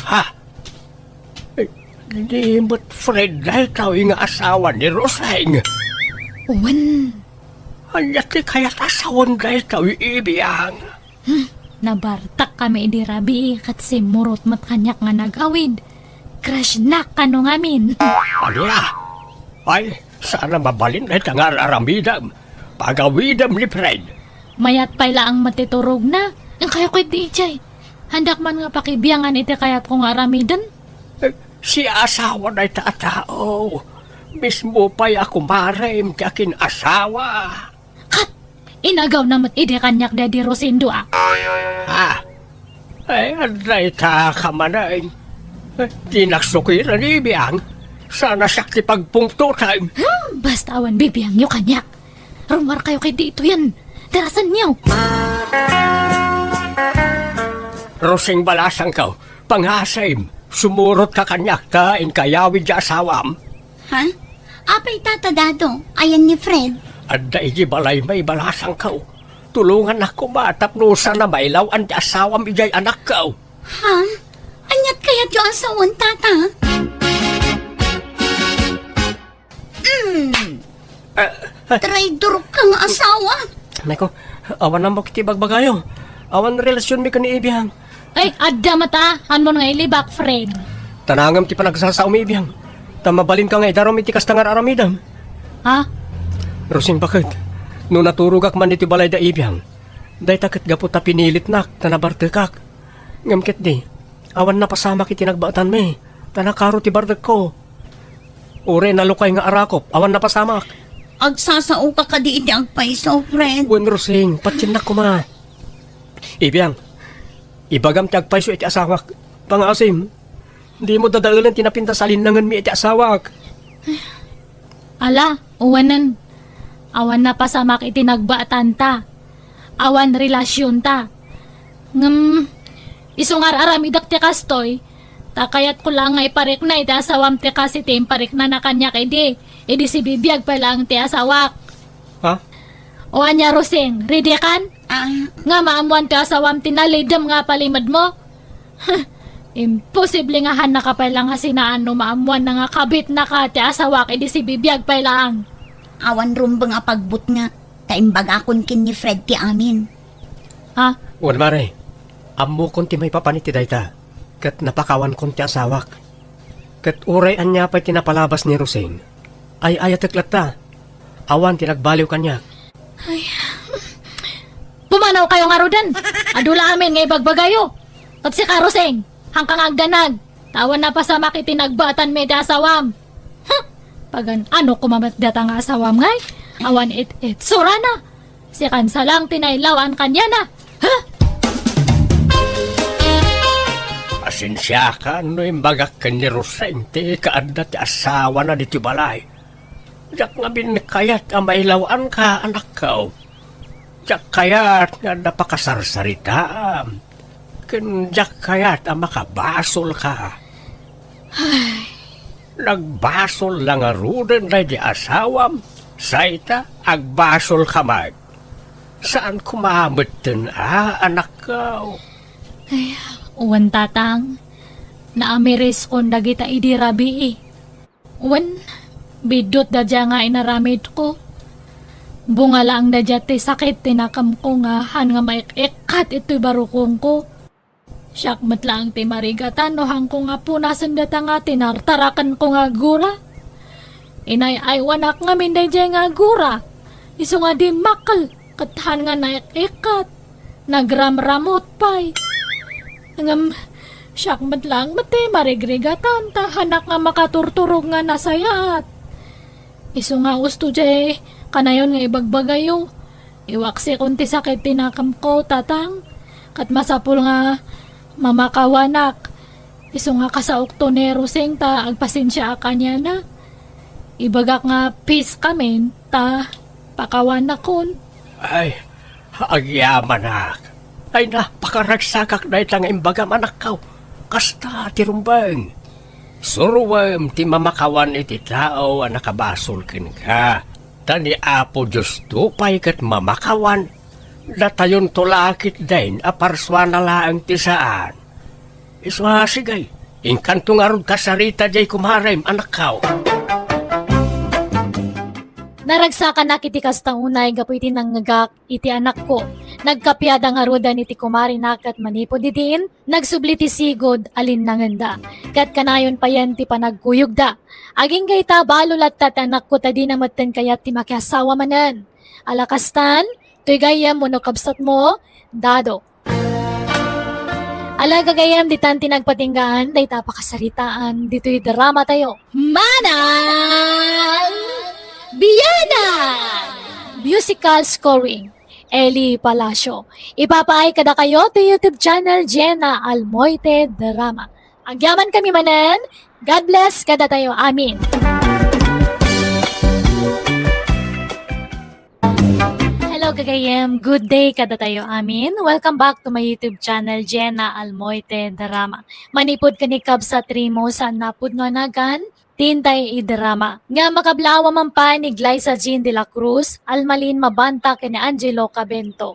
Ha? Hindi mo't Fred dahil tawing asawa ni Roseng. Uwan. Anyat ti kaya't asawan dahil tawing ibiyang. Nabartak kami di rabi. Kat si murot mat kanyak nga nagawid. Crush na kano ngamin. Ano na? Ay, sana mabalin na itang aramidam. Pagawidam ni Fred. Mayat pala ang matiturog na. Ang kayo ko'y di ijay. Handak man nga pakibiyangan iti kayat kong aramidan. Si asawa na itatao. Mismo pa'y ako marim kakin asawa. Kat! Inagaw na mat ide kanyak dadi Rosindo ah. Ha? Ay, anday ta kamanain. Di naksukiran ibiyang. Sana sakti pagpungtutan. Basta awan bibiyang nyo kanyak. Rumar kayo kay dito yan. Terasan niyo. Roseng balasang ka, panghasay, sumurot ka kanyak ta in kayawid di asawam. Ha? Apay tatadado, ayan ni Fred. Anda iji balay may balasang ka. Tulungan ako matapnusan na mailaw ang di asawam ijay anak ka. Ha? Anyat kaya di asawan tata? Traidor kang asawa. Meko, awan na mo kiti bagbagayo. Awan relasyon mi ka ni ibiyang. Ay, adda mata. Hanmon nga ilibak, Fred. Tanangam ti panagsasaw mi ibiyang. Tamabalin ka nga idarom iti kastangar aramidam. Ha? Rosing bakit? No naturugak man iti balay da ibiyang. Day takit gapot ta pinilit nak, tanabartekak. Ngamkit di, awan na pasama kiti nagbatan mi. Tanakaro ti bartek ko. Ure nalukay nga arakop, awan na pasamak. Agsasao ka di iti agpaiso, Fred. Wen Rosing, patsin na kuma. Ibiyang, ibagam ti agpaiso iti asawak. Pangasim, di mo dadaulan tinapinta sa linangan mi iti asawak. Ala, uwanan. Awan na pasamak iti nagbatan ta. Awan relasyon ta. Isungar aramidak ti kastoy. Takayat ko lang nga iparik na iti asawam ti kasi ti imparik na nakanyak edi. Edi si bibiyag pa lang ti asawak. Ha? O anya Roseng, ready kan? Nga maamuan ti asawam ti nalidam nga palimad mo. Imposible nga han nakapailang nga sinaan no maamuan na nga kabit na ka ti asawak edi si bibiyag pa lang. Awan rumbang apagbut nga. Kaimbag akon kin ni Fred ti amin. Ha? Wan mare, amo kon ti may papaniti dayta. Kat napakawan kon ti asawak. Kat uray anya pa'y tinapalabas ni Roseng. Ay ayateklat ta. Awan tinagbaliw kanya. Pumanaw kayo nga rodan. Adula amin nga ibagbagayo. At si Karoseng, hangkang agdanag. Tawan na pasamak itinagbatan may dasawam. Pagan ano kumamat data nga asawam ngay? Awan it sura na. Si kansa lang tinailawan kanya na. Pasensya ka, no imbagak ka ni Rosente, kaanda ti asawa na diti balay. Diyak nga binkayat ang mailawan ka, anak ka. Diyak kayat nga napakasarsarita. Diyak kayat ang makabasol ka. Nagbasol lang nga ruden na di asawam. Saita, agbasol ka man. Saan kumamit din, anak ka? Uwan tatang, naamiris kon dagita idirabi eh. Uwan, bidot dadya nga inaramid ko. Bunga lang dadya ti sakit tinakam ko nga han nga maikikat ito'y barukong ko. Siyakmat lang ti marigatan no hang ko nga punasan data nga tinartarakan ko nga gura. Inay ay wanak nga minday dya nga gura. Iso nga di makal kathan nga naikikat. Nagramramot pa'y. Siyakmat lang mati marigrigatan tahanak nga makaturturog nga nasayat. Iso nga usto jay Kanayon nga ibagbagayo. Iwaksi kunti sakit tinakam ko, tatang. Kat masapul nga mamakawanak. Iso nga kasaok to nero sing ta agpasensya kanya na. Ibagak nga peace kami ta pakawanak kon. Ay, agyaman nak. Ay napakaragsakak na itang imbaga manakaw. Kasta tirumbang. Suruwam ti mamakawan iti tao ang nakabasol kin ka. Tani apo Diyos tupay kat mamakawan. Datayon tulakit din aparswa na laang ti saan. Iswasigay, inkanto nga rod kasarita jay kumarem anakaw. Naragsakan na kiti kasta unay gapu iti nanggagak iti anak ko. Nagkapyada nga rodan iti kumari nakat manipo ditiin, nagsubli ti sigod alin nanganda. Kat kanayon pa yan ti panagkuyog da. Aging gay ta balol at tatanak ko tadi na matan kayat ti makiasawa manan. Alakastan, tuy gayam mo no kabsat mo, dado. Alaga gayam di tanti nagpatinggaan, day tapakasaritaan, dito'y drama tayo. Manang! Biyana! Musical scoring, Eli Palacio. Ipapaay kada kayo to YouTube channel Jenna Almoite Drama. Agyaman kami manan, God bless kada tayo, amin. Hello kagayem, good day kada tayo, amin. Welcome back to my YouTube channel Jenna Almoite Drama. Manipod kanikab sa trimo sa napud nga nagan, tintay idrama. Nga makablawa man pa ni Glyza Jean de la Cruz, almalin mabanta kini Angelo Cabento.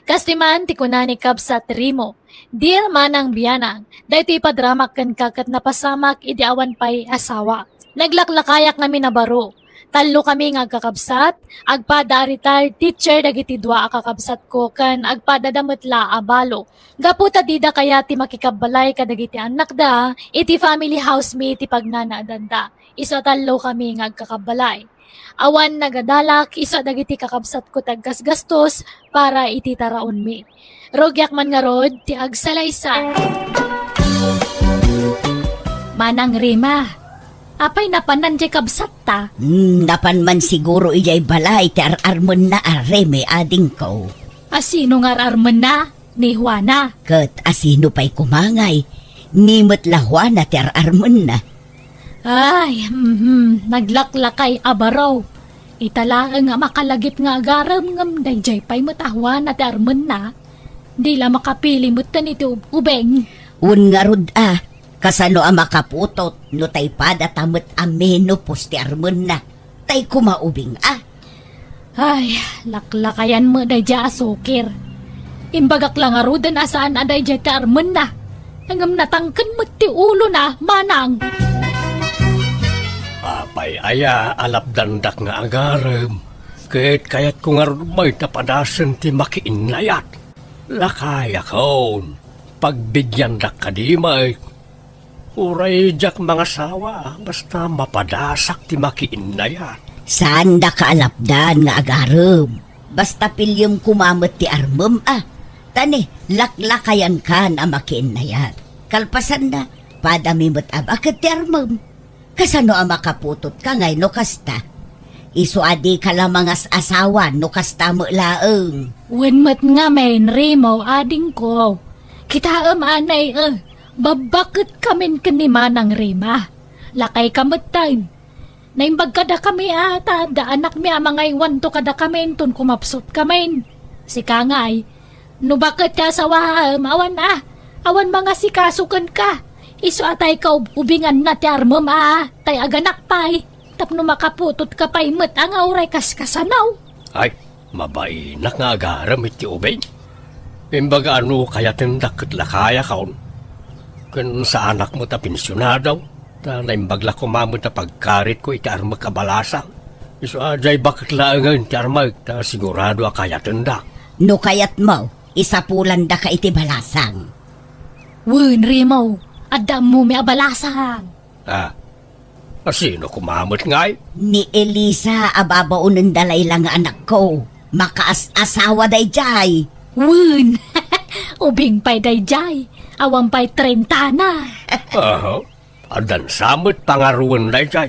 Kastiman ti kunani kab sa trimo. Dear manang biyanang, dahiti padramak kan kakat napasamak idiawan pa'y asawa. Naglaklakayak namin na baro. Talo kami nga kakabsat, agpada retired teacher dagiti dua kakabsat ko kan agpada dametla abalo. Gaputa dida kaya ti makikabalay kadagiti anak da, iti family housemate ti pagnanaadanda. Isa talo kami nga agkakabalay. Awan nagadalak, isa dagiti kakabsat ko taggasgastos para iti taraon mi. Rogyak man nga rod, ti agsalaysa. Manang Rima, apay napanan jay kabsat ta? Napan man siguro ijay balay ti ararmon na areme ading ko. Asino nga arman na? Ni Juana. Kat asino pa'y kumangay, nimot la Juana ti ararmon na. Ay, naglaklakay abaraw. Italaang nga makalagip nga agaram ngam dayjay pa'y matahwa na ti arman na. Di la makapili mo tan iti ubeng. Un nga rod kasano ang makaputot no tay pada tamot ameno posti armon na. Tay kumaubing Ay, laklakayan mo dayjay asukir. Imbagak lang arudan asaan aday dayjay ti arman na. Hanggang natangkan mo ti ulo na, manang. Apay aya alapdandak nga agarem. Kayat ko nga may tapadasan ti makiinlayat. Lakaya kaon, pagbigyan dak kadimay. Uray jak mga sawa, basta mapadasak ti makiinlayat. Saan da kaalapdan nga agarem? Basta pilyong kumamot ti armem Tani, laklakayan kan ang makiinlayat. Kalpasan na, padamimot abakat ti armem. Kasano ang makaputot ka ngay no kasta? Isu adi ka lamang as asawa no kasta mo laeng. Wenmat nga main Rimo ading ko. Kita anay babakit kamin kanimanang Rima. Lakay kamot time. Naimbag kada kami ata, da anak mi amang iwan to kada kami ton kumapsot kami. Si Kangay, no bakit ka sawa awan awan mga sikasukan ka. Isu atay ka ubingan na ti armam tay aganak pay. Tapno makaputot ka pa'y met ang auray kaskasanaw. Ay, mabainak nga agaram iti ubay. Imbaga ano kaya tindak lakaya kaon. Kung sa anak mo ta pensyonadaw, ta naimbagla kumamot ta pagkarit ko iti armag kabalasang. Iso ajay bakit laangan iti armag ta sigurado kaya tindak. No kayat mo, isapulan da ka iti balasang. Wen Rimo, adam mo may abalasang. Sino kumamot ngay? Ni Elisa ababaon ng dalay lang nga anak ko. Makaas-asawa day jay. Wen, ubing pa'y dayjay. Awang pa'y 30 na. Adan samot pangaruan day jay.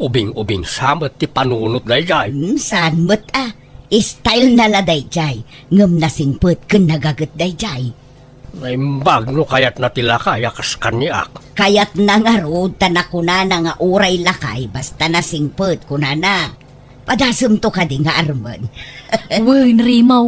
Ubing-ubing samat ti panunot dayjay. Saan mo't style na la dayjay. Ngam na singput kun nagagat dayjay. Naimbag no kayat na tila kaya kas kanyak. Kayat na nga road tanakuna na nga uray lakay basta na singput kunana. Padasum to ka di nga arman. Wen Rimaw,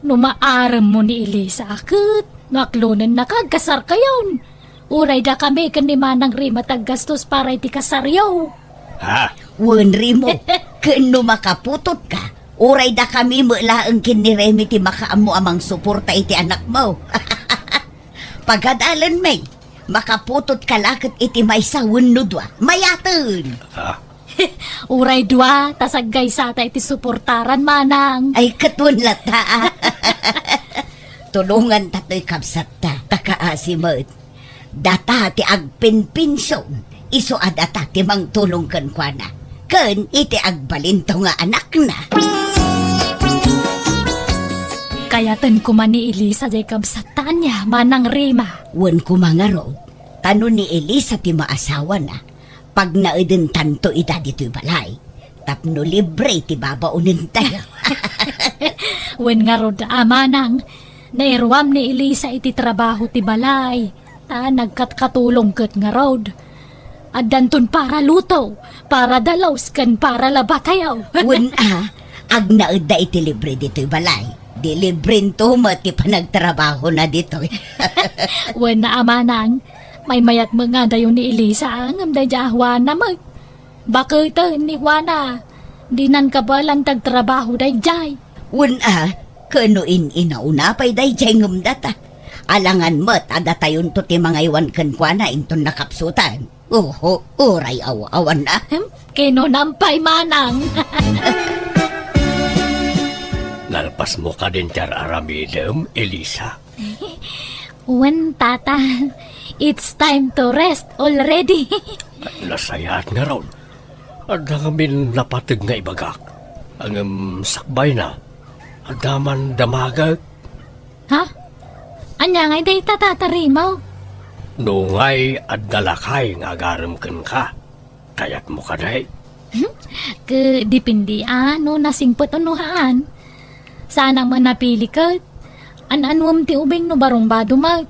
numaaram mo ni Elisa akit. Naklunan na kagkasar kayon. Uray da kami kanimanang Rima taggastos para iti kasaryaw. Ha? Wenri mo, kano makaputot ka. Uray da kami mulaang kiniremi ti makaamu amang suporta iti anak mo. Pagadalan may, makaputot ka lakit iti may sawunudwa. Mayatan! Ha? Uray dua, tasaggay sata iti suportaran manang. Ay katun lata. Tulungan tato'y kapsat ta, takaasimot. Data ti agpinpinsyon, iso adata ti mang tulong kan kwa na. Kan iti agbalinto nga anak na. Kayatan ko man ni Elisa Jacob sa tanya, manang Rima. Wan ko mga rod, tano ni Elisa ti maasawa na. Pag naidin tanto ita dito'y balay, tapno libre ti babaunin tayo. Wen nga rod manang, nairuam ni Elisa iti trabaho ti balay. Nagkatkatulong kat nga rod. At danton para luto, para dalaws kan para labatayaw. Wan ag naida iti libre dito'y balay. Di librin to mati panagtrabaho na dito'y. Wen na amanang, may mayat mga dayo ni Elisa ang amday Juana mag. Bakit ni Juana, di nan kabalan tagtrabaho dayjay. Wan kano inauna pa'y dayjay ngumdata. Alangan mo't adatayon to ti mga iwan kankwana inton nakapsutan. Oho, oray awan na. Kino nampay manang. Nalpas mo ka din tar aramidem, Elisa. Wen tata, it's time to rest already. Nasayat nga raw. At ngamin napatag nga ibagak. Ang sakbay na. Adaman damagag. Ha? Anya ngay day tatatarimaw. Nungay at dalakay nga agaram ka. Kayat mo ka day. Dipindi no nasingpot unuhaan. Sana man napili ka. An-anwam ti ubing no barong badumag.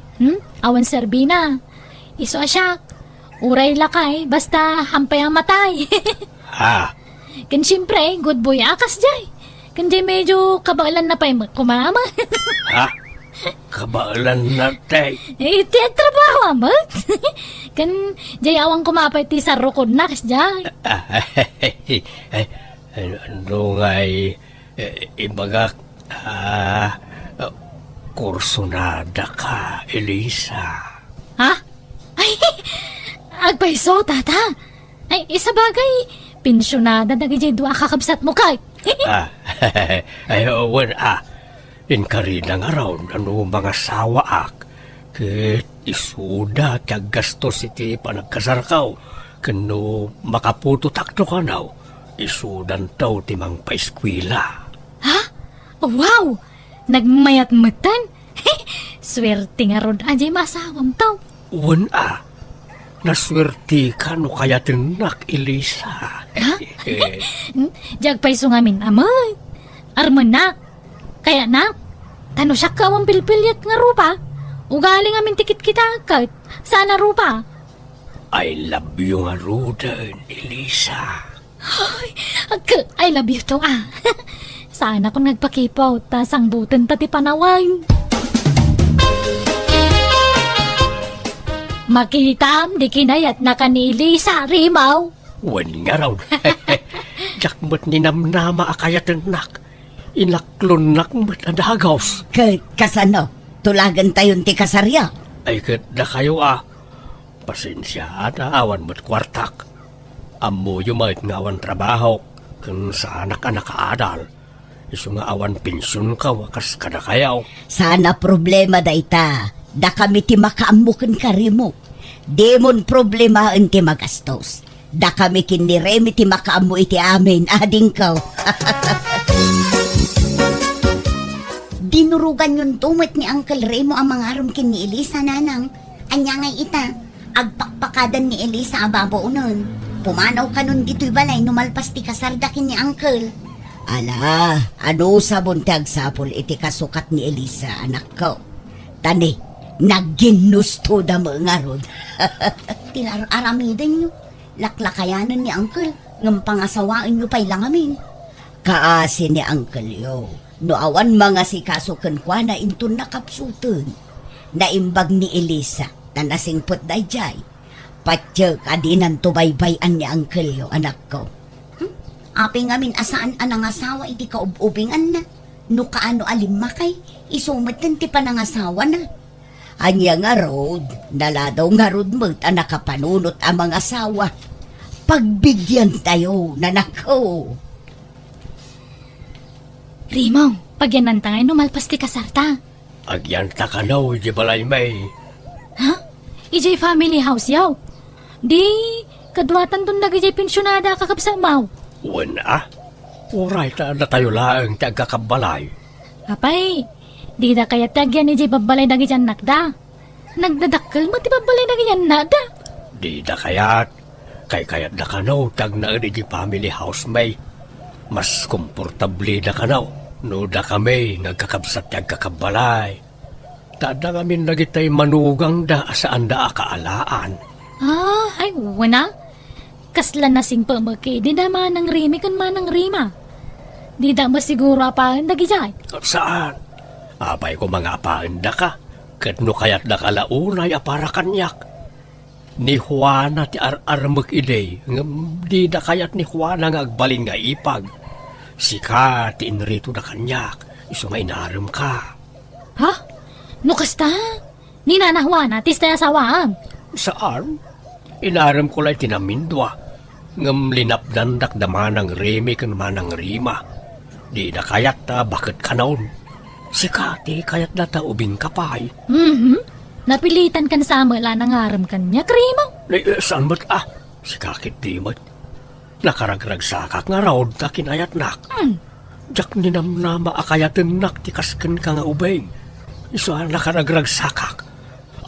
Awan serbina. Iso asyak. Uray lakay, basta hampay ang matay. Ha? Kan siyempre, good boy akas jay. Kan jay medyo kabalan na pa'y kumama. Ha? Kabaalan na tay. Iti trabaho amat. Kan jay awang kumapay ti sarukod na kas jay. Nungay ibagak kursunada ka, Elisa. Ha? Ay, agpaiso, tata. Ay, isa bagay. Pensyonada na gajay dua kakabsat mo kay. Ay, wan inkari na nga raw, ano mga sawaak. Ket isuda kag gastos iti panagkasarkaw. Kano makaputo takto ka naw. Isudan taw timang paiskwila. Ha? Wow! Nagmayat matan? Swerte nga ron ajay masawam taw. Wan naswerte ka no kaya tinak, Elisa. Ha? Jagpaiso ngamin amay. Armanak. Kaya na, tano siya ka ang pilpilyat nga rupa. Ugaling amin tikit kita agad. Sana rupa. I love you nga rudan, Elisa. I love you to Sana kung nagpakipaw, tasang butan tati panaway. Makitam, di kinayat na kanili sa Rimaw. Wan nga raw. Jakmat ni namnama akayat nak. Inaklonak mat adagaws. Kasano, tulagan tayon ti kasarya. Ay kat na kayo Pasensya at awan mo't kwartak. Amo yumait nga awan trabaho. Kung sa anak-anak kaadal. Iso nga awan pensyon ka wakas kada kayaw. Sana problema dayta. Da kami ti makaamukan karimo. Demon problemaen ti magastos. Da kami kiniremi ti makaamu iti amin. Ading ka. Dinurugan yun tumot ni Uncle Remo ang mga arum ni Elisa nanang. Anya ngay ita, agpakpakadan ni Elisa ababo unon. pumanaw ka nun dito'y balay, numalpas ti kasardakin ni Uncle. Ala, ano sa buntag sapol iti kasukat ni Elisa, anak ko? Tani, nagginusto da mga rod. Tinar-aramidan nyo. Laklakayanan ni Uncle. Ng pangasawaan nyo pa'y lang amin. Kaasi ni Uncle yo, no awan mga si kasukan kwa na intun nakapsutun. Naimbag ni Elisa, na nasingpot da jay. Patyo kadinan tubaybayan ni Uncle yo, anak ko. Aping amin asaan anang asawa iti kaububingan na. No kaano alimakay, isumatan ti panangasawa na. Anya nga rod, naladaw nga rod mo ta nakapanunot ang mga asawa. Pagbigyan tayo, nanako. Rimaw, pagyanan ta ngay numalpas ti kasarta. Agyan ta ka na, di balay may. Ha? Ijay family house yaw. Di, kadwatan dun nagijay pensyonada kakapsamaw. Wala. Uray ta na tayo laang tagakabalay. Apay, di da kaya tagyan ijay babalay nagijay nakda. Nagdadakkel mo ti babalay nagijay nada. Di da kayat. Kay kayat na ka na, tag na di family house may. Mas komportable na ka na. No da kami, nagkakabsat tagakabalay. Tada kami nagitay manugang da saan da akaalaan. Ah, ay, wana. Kasla na sing pamaki, di da manang rimi kan manang rima. Di da masiguro pa nagijay. Saan? Apay ko mga apaanda ka. Katno kayat na kalaunay apara kanyak. Ni Juana ti ar-armak idey. Di na kayat ni Juana nga agbalin nga ipag. Sika ti inrito na kanyak. Iso nga inaram ka. Ha? No kasta? Ni nanahwana, tista asawaan. Saan? Inaram ko lang tinamindwa. Ngam linapdan dakdaman ng remi kan manang rima. Di na kayat ta bakit kanaon. Sika ti kayat na ta ubing kapay. Napilitan kan sa amala ng aram kanya, krimaw. Saan ba't Si kakit di mo't. Nakaragrag sakak nga raod ta kinayat nak. Jak ninamnama akayatin nak tikasken ka nga ubeng. Iso nakaragrag sakak.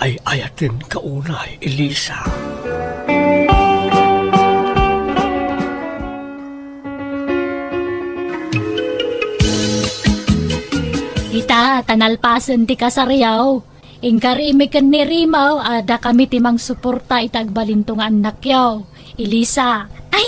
Ay ayatin kaunay, Elisa. Ita, tanalpasan ti kasaryaw. Ingkarimikan ni Rimaw, ada kami timang suporta itagbalintong anak yaw. Elisa. Ay,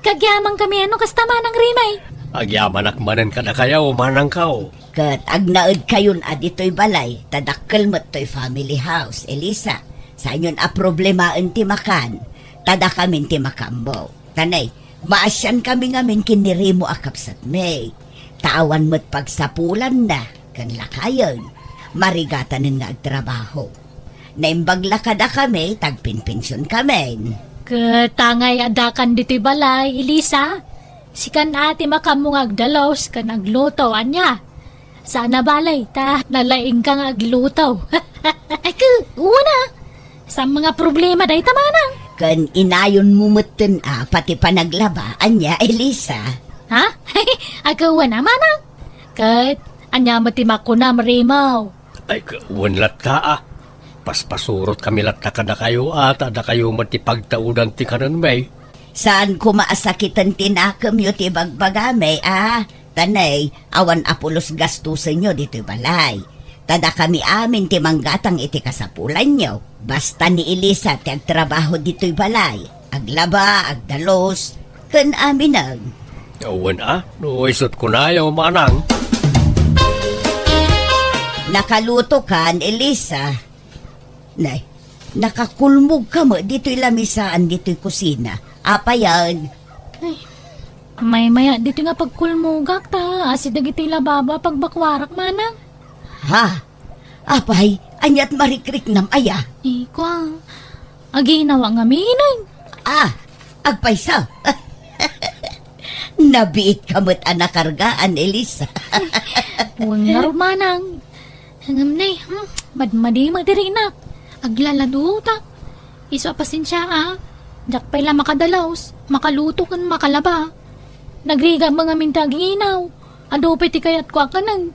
kagyamang kami ano kastama ng Rimay. Agyaman akmanan ka na kayaw, manang kao. Kat agnaod kayon adito'y balay, tadakkel mo't to'y family house, Elisa. Sa inyon problemaan ti makan, tada kamin ti makambo. Tanay, maasyan kami ngamin kinirimo akapsat may. Tawan mo't pagsapulan na, kan lakayon, marigatan nga agtrabaho. Naimbag lakada kami, tagpinpensyon kami. Katangay adakan dito'y balay, Elisa. Sikan ati makamong agdalaws kan agluto, anya. Sana balay, ta nalaing kang agluto. Ay una. Sa mga problema day tamanang. Kan inayon mumutin pati panaglaba, anya, Elisa. Ha? Agawa na manang. Kat, anya matimak ko na marimaw. Ay, wanlat ka Paspasurot kami latta ka na kayo ada kayo matipagtaudan ti kanan may. Saan ko maasakitan tinakam yu ti bagbagame, Tanay, awan apulos gastusin nyo dito'y balay. Tada kami amin ti manggatang iti kasapulan nyo. Basta ni Elisa ti agtrabaho dito'y balay. Aglaba, agdalos, kan amin ang. Awan no isot ko na yaw manang. Nakaluto kan, Elisa. Nay, nakakulmog ka mo dito'y lamisaan dito'y kusina. Apa yan? May maya dito nga pagkulmugak ta. Asi dagiti lababa pagbakwarak manang. Ha? Apay, anyat marikrik nam aya. Ikwa. Aginawa nga minang. Agpaysa. Nabiit kamot anakargaan, Elisa. Huwag nga manang. Hangam na madmadi magdirinak. Aglalado ta. Iso pasensya Jak pala makadalaws. Makaluto kan makalaba. Nagriga mga mintaginaw. Ado piti kayat ko akanan.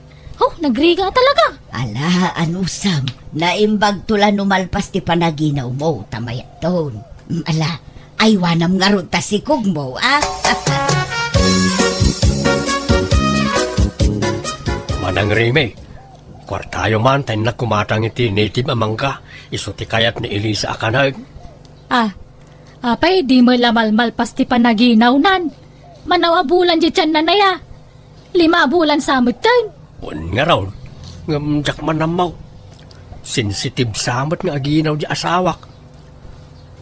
Nagriga talaga. Ala, anusam. Naimbag tula numalpas ti panaginaw mo, tamayaton. Ala, Ay, wanam nga ron tasikog mo, ah. Manang Rime, kwartayo man tayo na kumatang iti native amangka, isuti kayat ni Elisa akanag. Apay, di mo lamalmal pasti panaginaw nan. Manawa bulan di tiyan na naya. 5 bulan sa amutan. Un nga raw, ngamjak man namaw. Sensitive samot nga aginaw di asawak.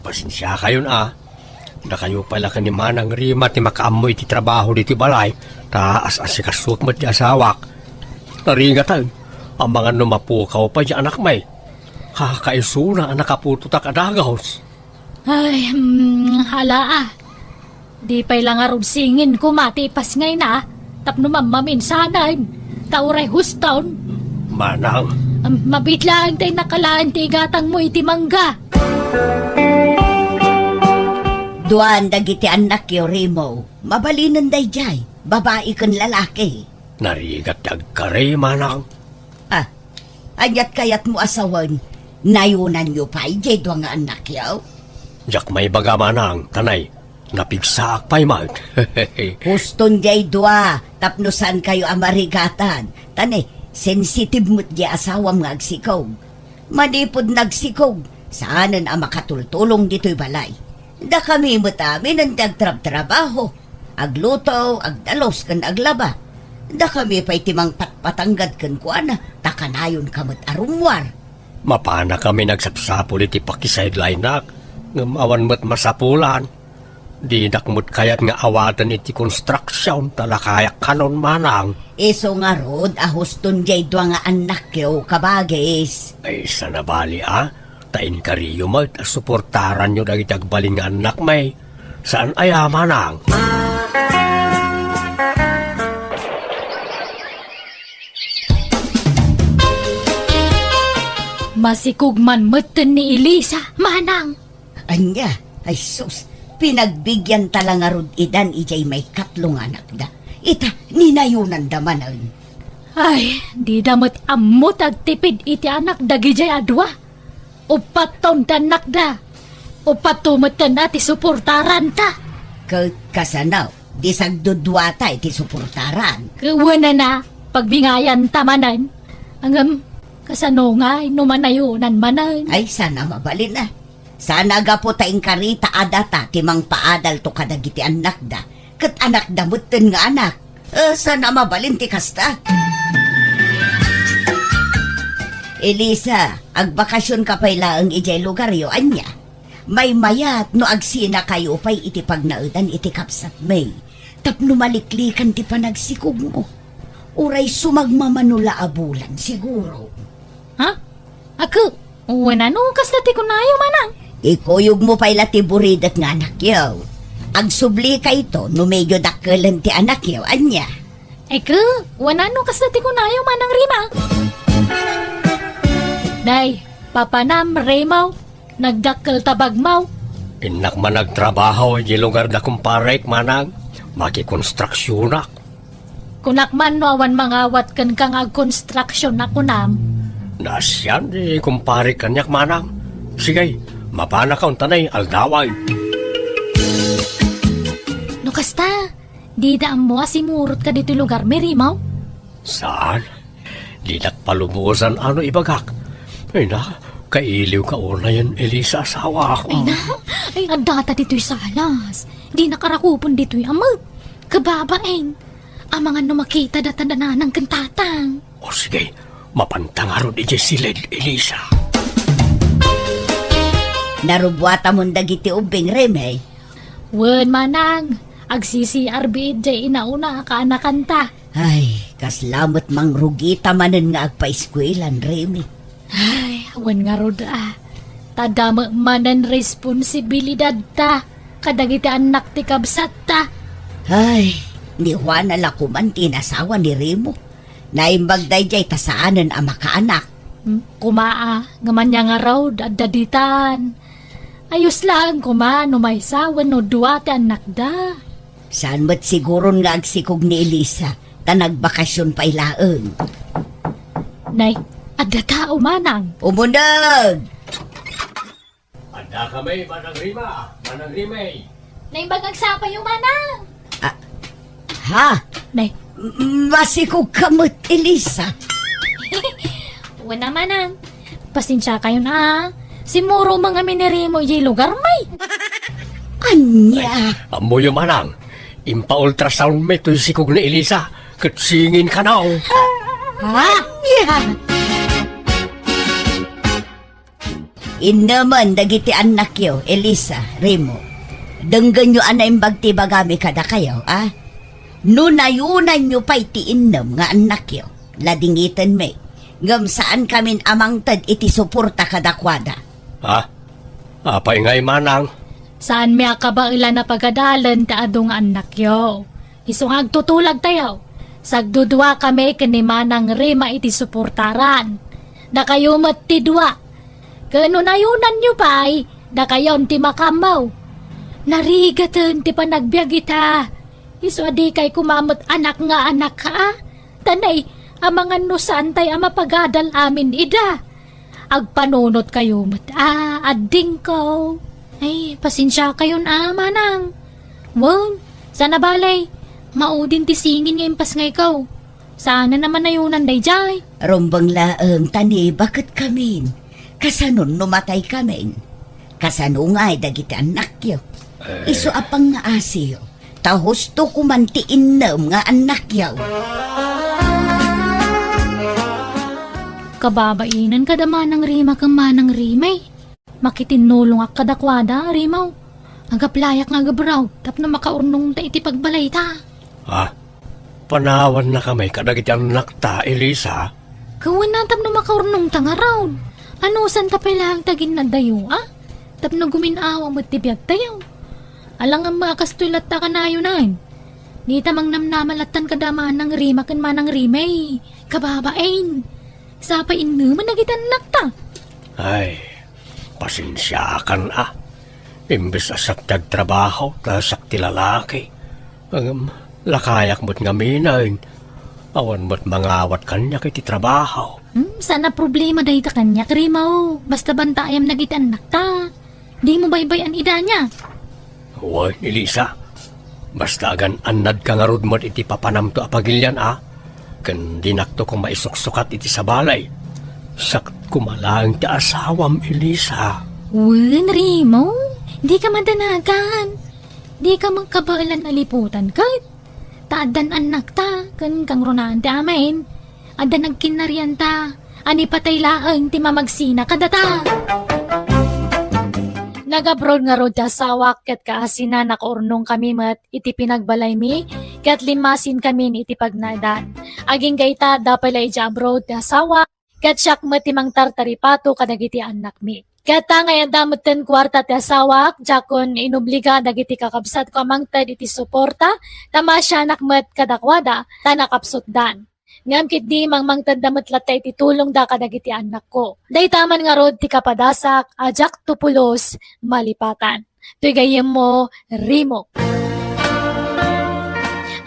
Pasensya kayon na kayo pala ka ni Manang Rima ti makaamoy ti trabaho di ti balay, taas asikasot mo ti asawak. Naringatan, ang mga numapukaw pa di anak may. Kakaisuna ang nakapututa kadagaws. Ay, hala. Di pa'y lang arod singin ko matipas ngay na. Tapno mamamin sanay. Tauray huston. Manang, Mabitlaan tayo nakalaan ti gatang mo iti mangga. Duan dagiti anak yo, Remo. Mabalinan day jay. Babae kan lalaki. narigat agkare manang. Anyat kayat mo asawan. Nayunan nyo pa, jay doang nga anak yaw. Jak may baga manang, tanay. Napigsaak pa'y mag. Huston jay dua. Tapnusan kayo amarigatan. Tane, sensitive mo't jay asawam nga agsikog. Manipod nagsikog. Saanan ang makatultulong dito'y balay. Da kami mo't amin ang dagtrab-trabaho. Agluto, agdalos kan aglaba. Da kami pa'y timang patpatanggad kan kuana. Takanayon kamot arumwar. Mapana kami nagsapsapul iti pakisideline nak. Ngamawan mo't masapulan. Di nakmut kayat nga awatan iti construction talakayak kanon manang. Iso nga rod, ahuston jay dua nga anak yo kabagis. Ay sanabali tain kariyo mo at suportaran nyo dagiti agbaling nga anak may. Saan ay manang? Masikugman meten ni Elisa, manang. Anya, ay sus, pinagbigyan tala nga rod idan ijay may katlong anak da. Ita, ninayunan damanan. Ay, di damot amot agtipid iti anak dagijay adwa. Upat taon tanak da. Upat tumot ka na ti suportaran ta. Kasanaw, di sagdudwata iti suportaran. Kawana na, pagbingayan tamanan. Angam, kasano nga, numanayunan manan. Ay, sana mabalin na. Sana gapo taing karita adata timang paadal to kadagiti anak da. Kat anak damutin nga anak. Sana mabalin ti kasta. Elisa, agbakasyon ka pa'y laang ijay lugar yo, anya. May mayat no agsina kayo pa'y iti pagnaudan iti kapsat may. Tapno maliklikan ti panagsikog mo. Uray sumagmamanula abulan siguro. Ha? Ako, wala no, kasdati ko na ayaw manang. Ikuyog mo pa'y latiburidat nga anak yaw. Agsubli ka ito no medyo dakkelan ti anak yaw, anya. Eko, wala no, kasdati ko na ayaw manang Rima. Day, papanam, Remaw, nagdakkel tabagmaw. Inak man nagtrabaho di lugar na kumparek manang. Makikonstruksyonak. Kunakman no awan mangawat kan kang ag-construction na kunam. Nasyan di kumparek kanyak manang. Sige, mapana ka tanay aldaway. No kasta, di daan mo asimurot ka dito lugar, may Remaw. Saan? Di nakpalubusan ano ibagak. Ay na, kailiw ka una yan, Elisa, asawa ako. Ay ang data dito'y salas. Di nakarakupon dito'y amag. Kababaeng. Ang mga numakita datadana ng kantatang. O sige, mapantangaro di silid, Elisa. Narubwata mong dagiti ubing, Reme. Wen manang, agsisi-RB jay inauna ka anakanta. Ay, kaslamot mang rugita manen nga agpa-eskwelan, Reme. Ay, wen nga roda. Tadama manan responsibilidad ta. Kadagiti anak ti kabsat ta. Ay, ni Juan alakuman tinasawa ni Remo. Naimbag day jay tasaanan ang makaanak. Kumaa, ngaman niya nga raw, daditan. Ayos lang kuma, no may sawan no duwate anak da. Saan mo't siguro nga agsikog ni Elisa, ta nagbakasyon pa ilaang. Nay, adda tao manang. Umunag! Da kami, Manang Rima. Manang Rimay. Nay bagagsapa yung manang. Ha? Nay, Masikog kamot, Elisa. wala manang. Pasensya kayo na. Simuro mga minirimo yung lugar may. Anya? Amo yung Manang. Impa-ultrasound may ito'y sikog na Elisa. Katsingin ka na, oh. Ha? Anya? Inaman dagiti anak yo, Elisa, Remo. Denggan nyo anay bagti-bagami kada kayo, ah? Nunayunan nyo pa'y tiinom nga anak yo. Ladingitan may. Ngam saan kamin amang tad iti suporta kadakwada. Ha? Apay ngay, Manang. Saan may akabailan na pagadalan ta adong anak yo. Isungag tutulag tayo. Sagdudwa kami kanimanang Rima iti suportaran. Na kayo matidwa. Kanunayunan nyo pa'y, na kayo ti makamaw. Narigatan ti panagbiag ita. Iso adi kay kumamot anak nga anak ka. Tanay, amangan no saan tay ama pagadal amin ida. Agpanunot kayo mat adding ko. Ay, pasensya kayo na manang. Wow, sana balay. Maudin ti singin nga impas nga ikaw. Sana naman nayunan day jay. Rombang laeng tani, bakit kamin? Kasanon numatay kamin. Kasano nga'y dagiti anak yo. Iso apang nga asiyo. Tahos to kumantiin nga anak yo. Kababainan kada manang Rima kang manang Rimay. Makitinulong ak kadakwada, Rimaw. Agaplayak nga gabraw, tap na makaurnong ta iti pagbalay ta. Ha? Panawan na kami kadagiti anak ta, Elisa. Kawan na tap na makaurnong ta nga raw. Ano san ta lang tagin na dayo, ah? Tap na guminawa mo tibiyag tayo. Alang ang mga kastulat ta kanayo na. Di tamang namnamalatan kada manang Rima kan manang Rimay. Kababain. Sapain naman nagitan nakta. Ay, pasensya kan ah. Imbes asak trabaho, nasak ti lalaki. Lakayak mo't ngaminain. Awan mo't mangawat kanya kiti trabaho. Sana problema dahi ta kanya, Rimaw. Basta bantayam nagitan nakta. Di mo baybayan ida niya. Uy, Elisa. Basta agan anad ka nga rod mo't iti papanam to apagilyan ah. Kan dinakto kong maisuksukat iti sa balay. Sak kumalang ti asawam, Elisa. Wen, Rimaw. Di ka madanagan. Di ka magkabailan aliputan kahit. Taadan anak ta, kan kang runaan ti amin. Ada nagkinarian ta. Ani patay laeng ti mamagsina kadata. Nagabroad nga rod ta sawak ket kaasina nakaurnong kami mat iti pinagbalay mi ket limasin kami iti pagnadan. Aging gayta dapay iti abroad ta sawak ket siyak met timang tartaripato kadagiti anak mi. Kata ngayon damutan kwarta ti asawak, jakon inubliga dagiti kakabsat ko amangtad iti suporta, tama siya nakmet kadakwada, tanakapsutdan. Ngam kit di mangmangtad damat latay ti tulong da kadagiti anak ko. Day taman nga rod ti kapadasak, ajak tupulos, malipatan. Tuy gayem mo, Rimo.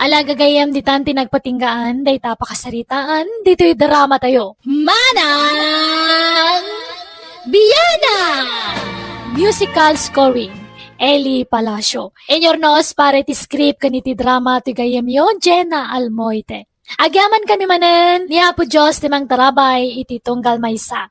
Alaga gayem di tanti nagpatinggaan, day tapakasaritaan, dito'y drama tayo. Manang! Biana! Musical scoring, Eli Palacio. Enyornos para iti script kaniti drama ti gayem yon, Jenna Almoite. Agyaman kami manen, niya po Diyos timang tarabay iti tunggal maysa.